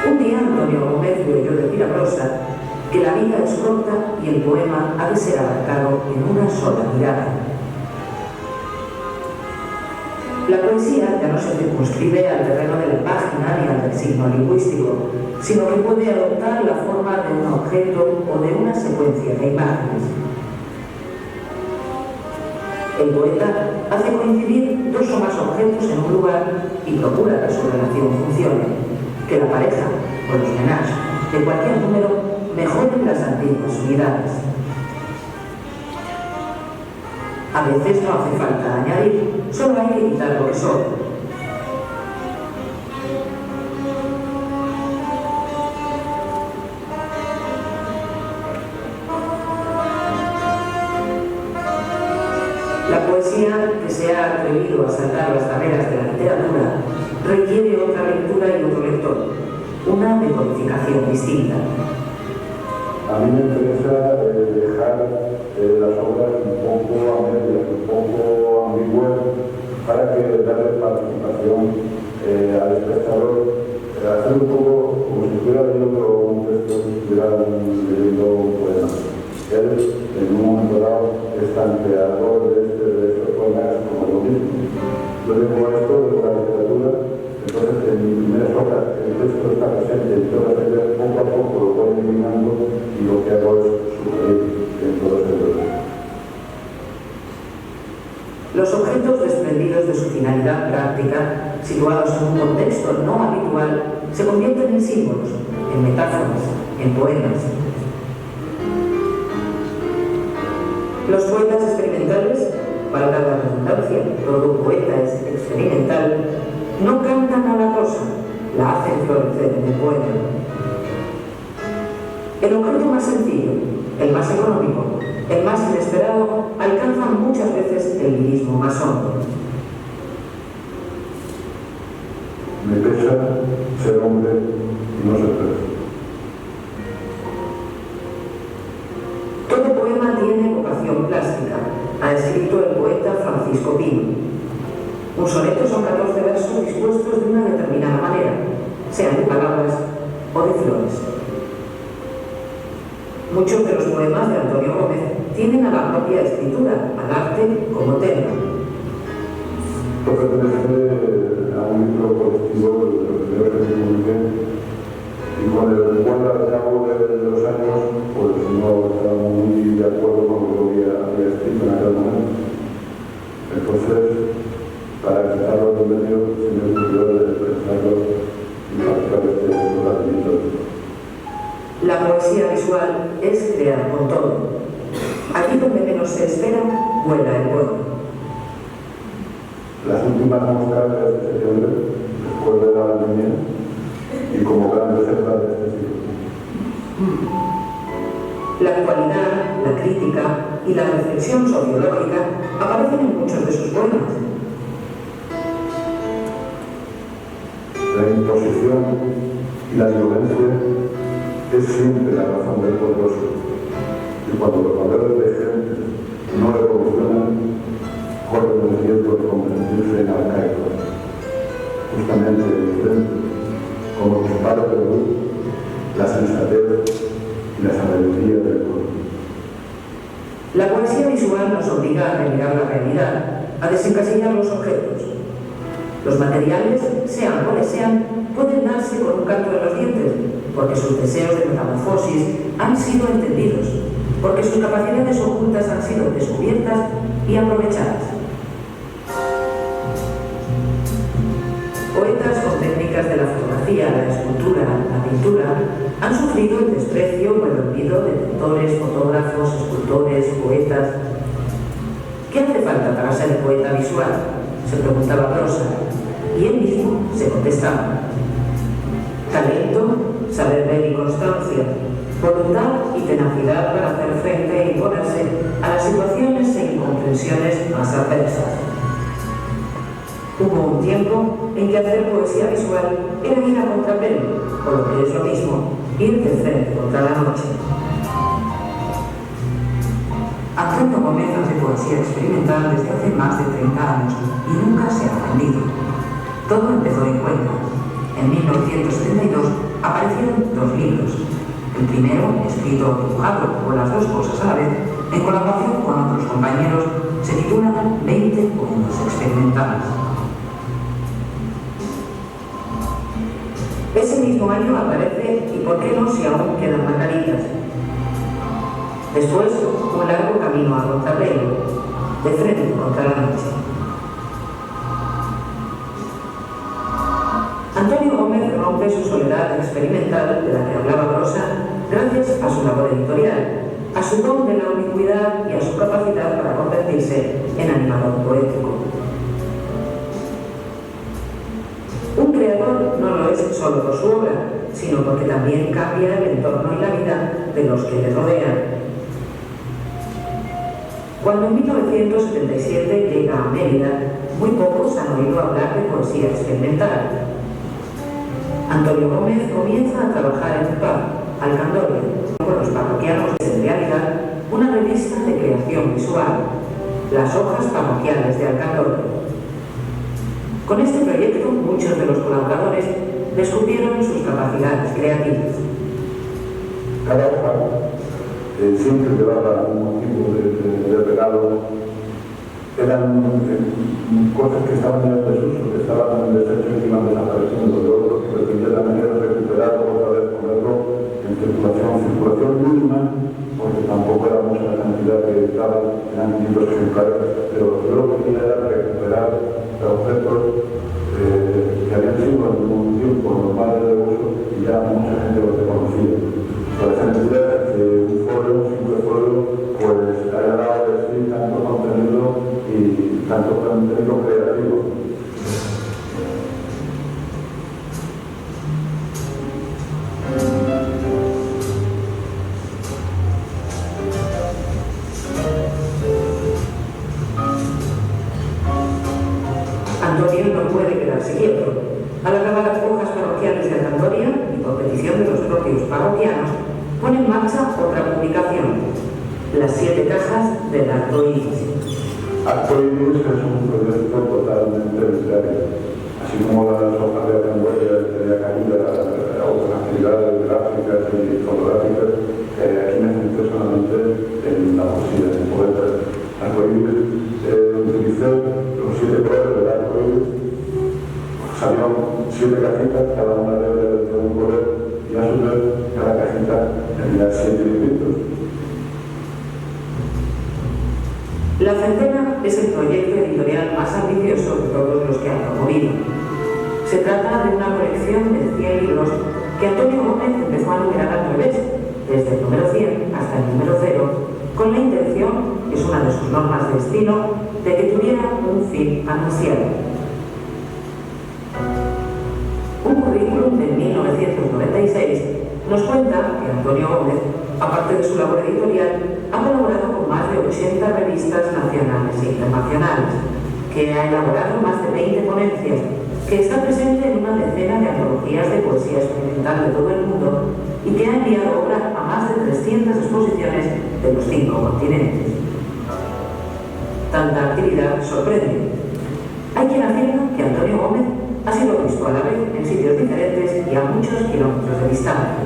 Un día Antonio Gómez le oyó decir a Brossa que la vida es corta y el poema ha de ser abarcado en una sola mirada. La poesía ya no se circunscribe al terreno de la página ni al del signo lingüístico, sino que puede adoptar la forma de un objeto o de una secuencia de imágenes. El poeta hace coincidir dos o más objetos en un lugar y procura que su relación funcione, que la pareja o los menajes de cualquier número mejoren las antiguas unidades. A veces no hace falta añadir, solo hay que quitar lo que sobra. La poesía que se ha atrevido a saltar las barreras de la literatura requiere otra lectura y otro lector, una decodificación distinta. A mí me interesa dejar las obras un poco a medias, un poco ambiguas, para que darle participación al espectador, hacer un poco como si estuviera leyendo un texto, si estuviera leyendo un poema. Él, en un momento dado, es tan creador de estos poemas como lo mismo. Yo tengo esto de la literatura, entonces en mis primeras obras el texto está presente y todas ellas poco a poco lo voy eliminando y lo que hago es sugerir en todos ellos. Los objetos desprendidos de su finalidad práctica, situados en un contexto no habitual, se convierten en símbolos, en metáforas, en poemas. Los poetas experimentales, valga la redundancia, todo poeta es experimental, no cantan a la rosa, la hacen florecer en el poema. El objeto más sencillo, el más económico, el más inesperado, alcanzan muchas veces el lirismo más hondo. Me pesa ser hombre y no ser preso. Todo poema tiene vocación plástica, ha escrito el poeta Francisco Pino. Un soneto son 14 versos dispuestos de una determinada manera, sean de palabras o de flores. Muchos de los poemas de Antonio Gómez tienen a la propia escritura, al arte como tema. Esto pertenece a un libro colectivo de los primeros que publiqué y con el cual al cabo de los años pues no estaba muy de acuerdo con lo que había escrito en aquel momento. Entonces, para quitarlo del medio, se me ocurrió expresarlo y marcar este tratamiento. La poesía visual es crear con todo. Allí donde menos se espera, vuela el poema. Las últimas moscas de septiembre, después de la pandemia, y como grandes ejemplos de este siglo. La actualidad, la crítica y la reflexión sociológica aparecen en muchos de sus poemas. La imposición y la violencia es siempre la razón del poderoso. Y cuando los valores de gente no evolucionan, corren el riesgo de convertirse en arcaicos. Justamente el centro, como disparo de luz, la sensatez y la sabiduría del pueblo. La poesía visual nos obliga a remirar la realidad, a desencasillar los objetos. Los materiales sean cuales sean, pueden darse con un canto de los dientes, porque sus deseos de metamorfosis han sido entendidos, porque sus capacidades ocultas han sido descubiertas y aprovechadas. Poetas con técnicas de la fotografía, la escultura, la pintura, han sufrido el desprecio o el olvido de pintores, fotógrafos, escultores, poetas. ¿Qué hace falta para ser poeta visual?, se preguntaba Brossa, y él mismo se contestaba: talento, saber ver y constancia, voluntad y tenacidad para hacer frente e imponerse a las situaciones e incomprensiones más adversas. Hubo un tiempo en que hacer poesía visual era ir a contrapelo, o lo que es lo mismo, ir de frente contra la noche. Antonio Gómez hace poesía experimental desde hace más de 30 años y nunca se ha rendido. Todo empezó en Cuenca. En 1972 aparecieron 2 libros. El primero, escrito o dibujado, o las dos cosas a la vez, en colaboración con otros compañeros, se titula 20 poemas experimentales. Ese mismo año aparece Y por qué no si aún quedan margaritas. Después, un largo camino a contrapelo, de frente contra la noche. Antonio Gómez rompe su soledad experimental de la que hablaba Brossa gracias a su labor editorial, a su don de la ubicuidad y a su capacidad para convertirse en animador poético. Un creador no lo es solo por su obra, sino porque también cambia el entorno y la vida de los que le rodean. Cuando en 1977 llega a Mérida, muy pocos han oído hablar de poesía experimental. Antonio Gómez comienza a trabajar en PAP, Alcandoria, con los parroquianos, es en realidad una revista de creación visual, Las Hojas Parroquiales de Alcandoria. Con este proyecto, muchos de los colaboradores descubrieron sus capacidades creativas. Cada hoja siempre llevaba un motivo de regalo. Eran cosas que estaban en desuso, que estaban en desecho y iban desapareciendo. Yo lo que pretendía también era recuperarlo otra vez, ponerlo en circulación mínima, porque tampoco era mucha la cantidad que estaban, eran 500 ejemplares, pero yo lo que quería era recuperar objetos que habían sido en un tiempo normales de uso y ya mucha gente los reconocía. Por esa necesidad de un foro, un simple foro, pues haya dado de sí tanto contenido y tanto contenido creativo. Antonio no puede quedarse quieto. Al acabar las hojas parroquiales de Alcandoria, y por petición de los propios parroquianos, pone en marcha otra publicación, Las 7 cajas del Arco Iris. Arco Iris es un proyecto totalmente literario, así como las hojas de Alcandoria tenía cabida a otras actividades gráficas y fotográficas, aquí me centré solamente en la poesía, en poetas. Arco Iris utilicé los 7 colores del Arco Iris. Salieron 7 cajitas, cada una de un color, y a su vez cada cajita tenía 7 libritos. La Centena es el proyecto editorial más ambicioso de todos los que han promovido. Se trata de una colección de 100 libros que Antonio Gómez empezó a numerar al revés, desde el número 100 hasta el número 0, con la intención, que es una de sus normas de estilo, de que tuviera un fin anunciado. Un currículum de 1996 nos cuenta que Antonio Gómez, aparte de su labor editorial, ha colaborado con más de 80 revistas nacionales e internacionales, que ha elaborado más de 20 ponencias, que está presente en una decena de antologías de poesía experimental de todo el mundo y que ha enviado obra a más de 300 exposiciones de los 5 continentes. Tanta actividad sorprende. Hay quien afirma que Antonio Gómez ha sido visto a la vez en sitios diferentes y a muchos kilómetros de distancia.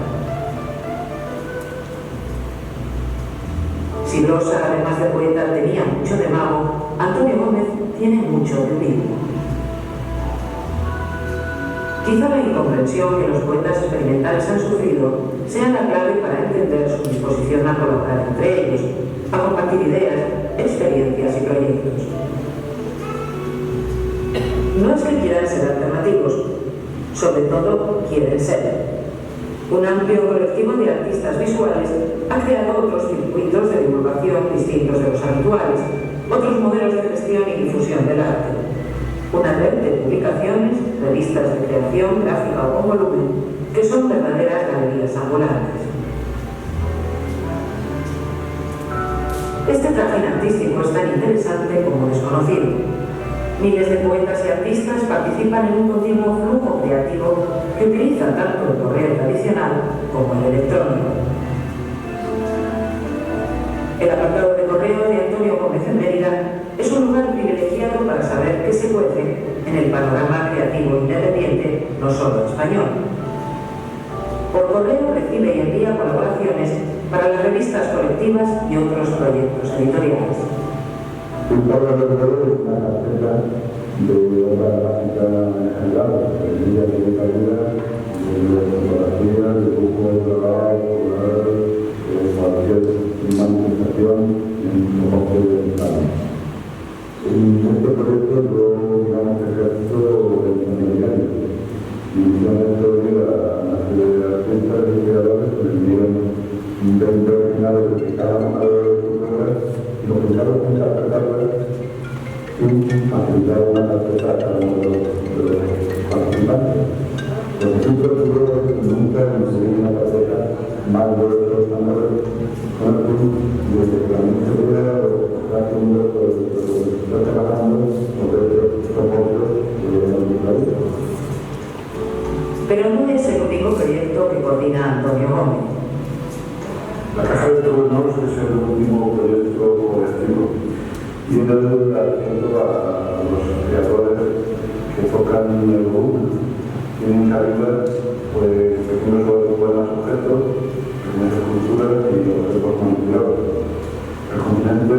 Si Brossa, además de poeta, tenía mucho de mago, Antonio Gómez tiene mucho de vivo. Quizá la incomprensión que los poetas experimentales han sufrido sea la clave para entender su disposición a colaborar entre ellos, a compartir ideas, experiencias y proyectos. No es que quieran ser alternativos, sobre todo quieren ser. Un amplio colectivo de artistas visuales ha creado otros circuitos de divulgación distintos de los habituales, otros modelos de gestión y difusión del arte. Una red de publicaciones, revistas de creación gráfica o con volumen, que son verdaderas galerías ambulantes. Este trajín artístico es tan interesante como desconocido. Miles de poetas y artistas participan en un continuo flujo creativo que utiliza tanto el correo tradicional como el electrónico. El apartado de correo de Antonio Gómez en Mérida es un lugar privilegiado para saber qué se cuece en el panorama creativo independiente, no solo español. Por correo recibe y envía colaboraciones para las revistas colectivas y otros proyectos editoriales. Un tabla de correo es una carpeta de obra gráfica en general, de líneas de calidad, de fotografía, de dibujo, grabado, cualquier manifestación en soporte digital. En este proyecto yo, digamos, ejerzo el intermediario. Y con esto llega a una serie de artistas y creadores que envían 20 originales de cada una de sus obras. Lo que claro es interpretarlas sin facilitar una carpeta a cada uno de los participantes. Lo que sí procuro es que nunca conseguir una carpeta más de los estándares con el fin de que realmente se pueda estar haciendo lo que se está trabajando sobre otros propósitos que deben de. Pero no es el único proyecto que coordina Antonio Gómez. La Caja de Tronos es el último proyecto colectivo y en el acento a los creadores que tocan el volumen. Tienen cabida pues, pequeños poemas objetos, pequeñas esculturas y objetos manipulados. El continente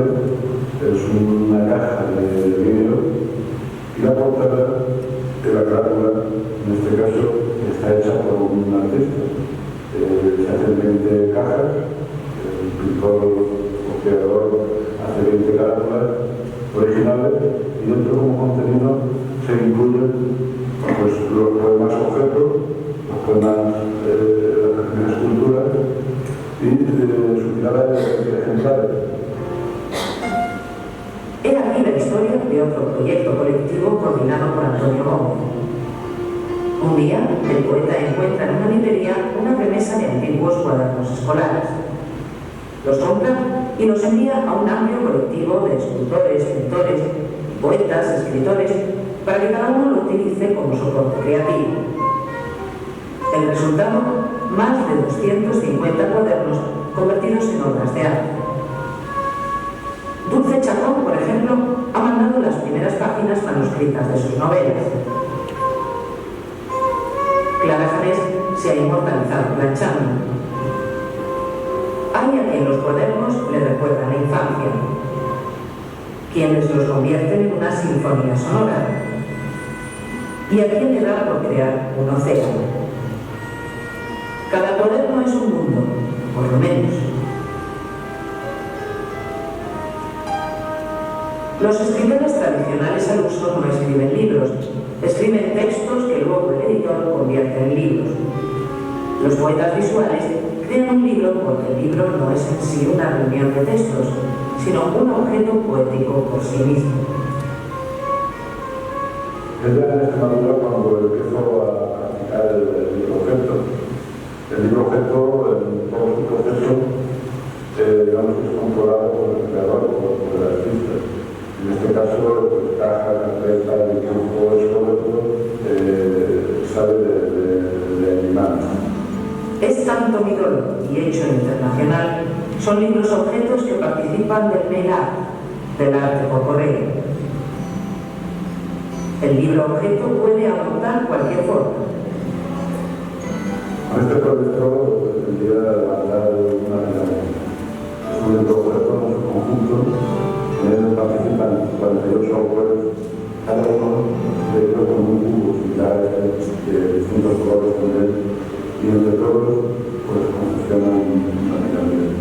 es una caja de vídeo y la portada de la carátula, en este caso, está hecha por un artista. Se hacen 20 cajas. El pintor o creador hace 20 carátulas originales y dentro como contenido se incluyen pues, los poemas objetos, los poemas de las pequeñas esculturas y su tirada de ejemplares. He aquí la historia de otro proyecto colectivo coordinado por Antonio Gómez. Un día, el poeta encuentra en una librería una remesa de antiguos cuadernos escolares. Los compra y los envía a un amplio colectivo de escultores, pintores, poetas, escritores, para que cada uno lo utilice como soporte creativo. El resultado, más de 250 cuadernos convertidos en obras de arte. Dulce Chacón, por ejemplo, ha mandado las primeras páginas manuscritas de sus novelas. Clara Janés se ha inmortalizado planchando. Hay a quien los cuadernos le recuerdan la infancia, quienes los convierten en una sinfonía sonora, y a quien le da por crear un océano. Cada cuaderno es un mundo, por lo menos. Los escritores tradicionales al uso no escriben libros, escriben textos que luego el editor convierte en libros. Los poetas visuales crean un libro porque el libro no es en sí una reunión de textos, sino un objeto poético por sí mismo. Yo ya en esta manera cuando empiezo a practicar el libro objeto. El libro objeto, en todo su proceso, digamos que es controlado por el creador, por el artista. En este caso, pues, caja, carpeta, dibujo, esqueleto, sale de animal. Es tanto Midolo y Hecho Internacional son libros objetos que participan del mail art, del arte por correo. El libro objeto puede adoptar cualquier forma. Con este proyecto pretendía mandar una dinámica. Es un libro objeto en su conjunto. En él participan 48 autores, cada uno de ellos con un grupo similar de colores también, y entre todos pues confeccionan también.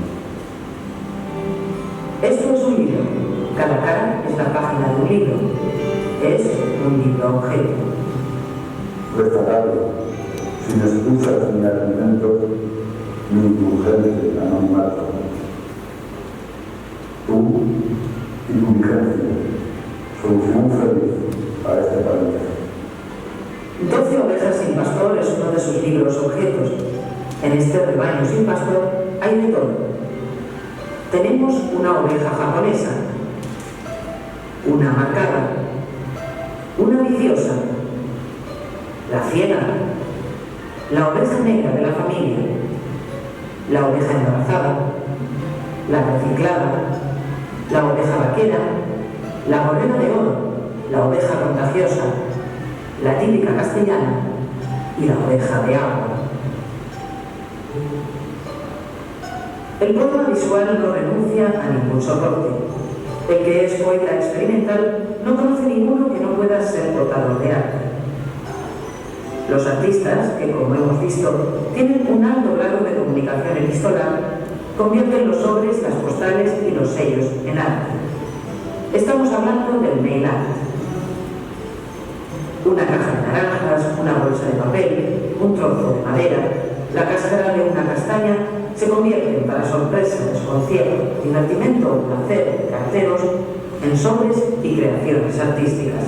Esto es un libro. Cada cara es la página de un libro. Es un libro objeto. Destacado, sin excusas ni argumentos, ni indulgencia ni anonimato. Tú y tu vigencia, solución feliz a este país. 12 ovejas sin pastor es uno de sus libros objetos. En este rebaño sin pastor hay de todo. Tenemos una oveja japonesa, una marcada, una viciosa, la ciega, la oveja negra de la familia, la oveja embarazada, la reciclada, la oveja vaquera, la morena de oro, la oveja contagiosa, la típica castellana y la oveja de agua. El poema visual no renuncia a ningún soporte. El que es poeta experimental no conoce ninguno que no pueda ser portador de arte. Los artistas, que como hemos visto, tienen un alto grado de comunicación epistolar, convierten los sobres, las postales y los sellos en arte. Estamos hablando del mail art. Una caja de naranjas, una bolsa de papel, un trozo de madera, la cáscara de una castaña se convierten, para sorpresa, desconcierto, divertimento, placer, carteros, en sobres y creaciones artísticas.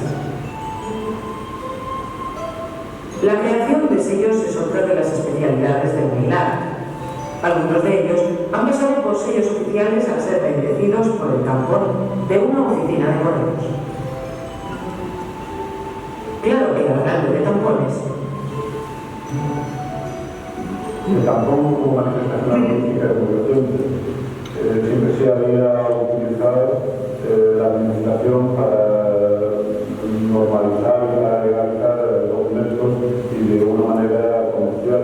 La creación de sellos es otra de las especialidades del mail art. Algunos de ellos han pasado por sellos oficiales al ser bendecidos por el tampón de una oficina de correos. Claro que hablando de tampones, El tampón como manifestación política de comunicación siempre se había utilizado la administración para normalizar y para legalizar documentos y de una manera comercial.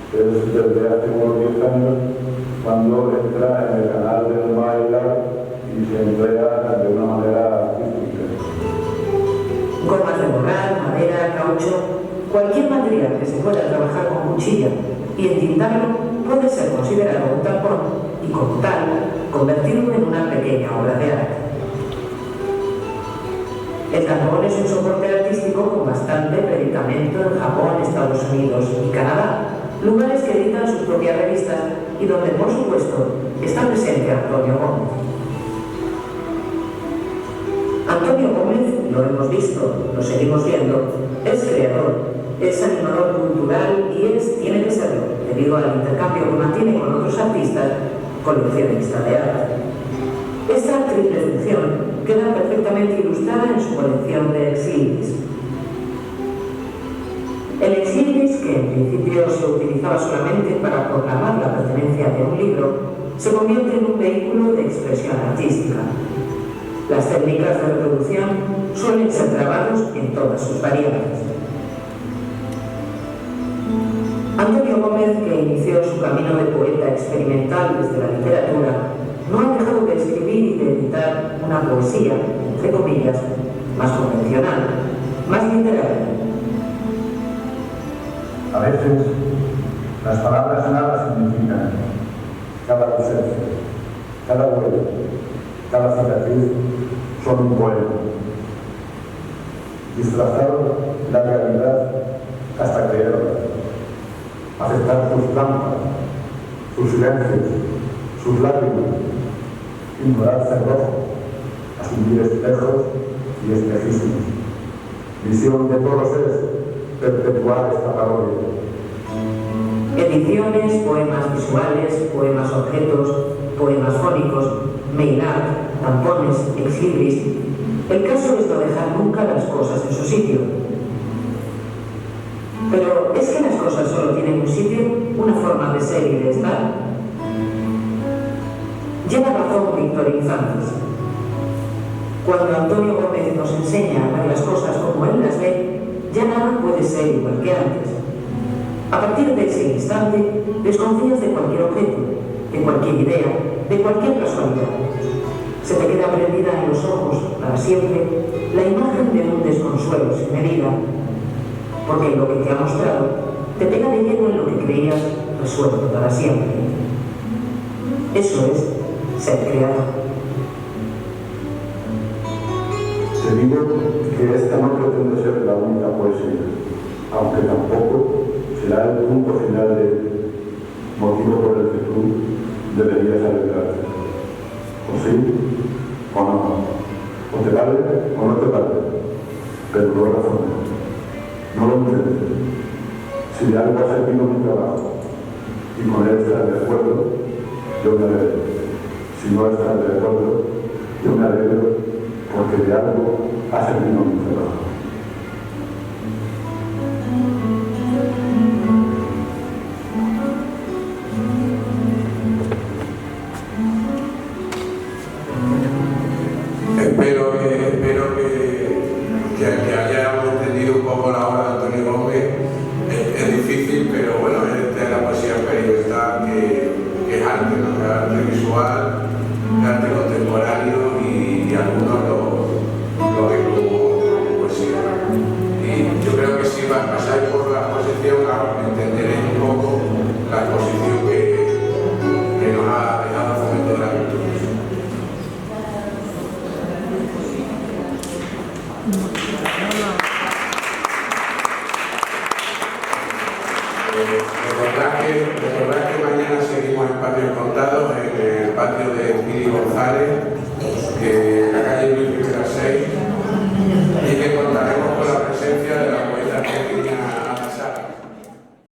Es desde hace unos 10 años cuando entra en el canal del mail art y se emplea de una manera artística. gomas de borrar, madera, caucho, cualquier material que se pueda trabajar con cuchilla y entintarlo puede ser considerado un tampón y, como tal, convertirlo en una pequeña obra de arte. El tampón es un soporte artístico con bastante predicamento en Japón, Estados Unidos y Canadá, lugares que editan sus propias revistas y donde, por supuesto, está presente Antonio Gómez. Antonio Gómez, lo hemos visto, lo seguimos viendo, es creador, es animador cultural y tiene que serlo, debido al intercambio que mantiene con otros artistas, coleccionista de arte. Esta triple función queda perfectamente ilustrada en su colección de ex-libris. El ex-libris, que en principio se utilizaba solamente para proclamar la pertenencia de un libro, se convierte en un vehículo de expresión artística. Las técnicas de reproducción suelen ser trabados en todas sus variantes. Antonio Gómez, que inició su camino de poeta experimental desde la literatura, no ha dejado de escribir y de editar una poesía, entre comillas, más convencional, más literaria. A veces las palabras nada significan. Cada ausencia, cada huella, cada cicatriz son un poema. Disfrazar la realidad hasta creerla. Aceptar sus trampas, sus silencios, sus lágrimas. Ignorar cerrojo, asumir espejos y espejismos. Visión de todos es perpetuar esta parodia. Ediciones, poemas visuales, poemas objetos, poemas fónicos, mail art, tampones, ex-libris. El caso es no dejar nunca las cosas en su sitio. Pero ¿es que las cosas solo tienen un sitio, una forma de ser y de estar? Lleva razón Víctor Infantis. Cuando Antonio Gómez nos enseña a ver las cosas como él las ve, ya nada puede ser igual que antes. A partir de ese instante, desconfías de cualquier objeto, de cualquier idea, de cualquier casualidad. Se te queda prendida en los ojos, para siempre, la imagen de un desconsuelo sin medida. porque lo que te ha mostrado te pega de lleno en lo que creías resuelto para siempre. Eso es ser creador. Te digo que esta no pretende ser la única poesía, aunque tampoco será el punto final de motivo por el que tú deberías alegrarte. O sí, o no. O te vale o no te vale. Pero no razones. No lo intentes. Si de algo ha servido mi trabajo y con él estás de acuerdo, yo me alegro. Si no estás de acuerdo, yo me alegro porque de algo ha servido mi trabajo. Espero que hayamos entendido un poco la obra de Antonio Gómez. Es difícil, pero bueno, esta es la poesía periodista que es arte, ¿no? Es arte visual, es arte contemporáneo y algunos lo ven como poesía. Y yo creo que si pasáis por la exposición, entenderéis un poco la exposición que nos ha dejado Fomento de la Cultura. Recordad que mañana seguimos en Patios Contados, en el patio de Gili González, que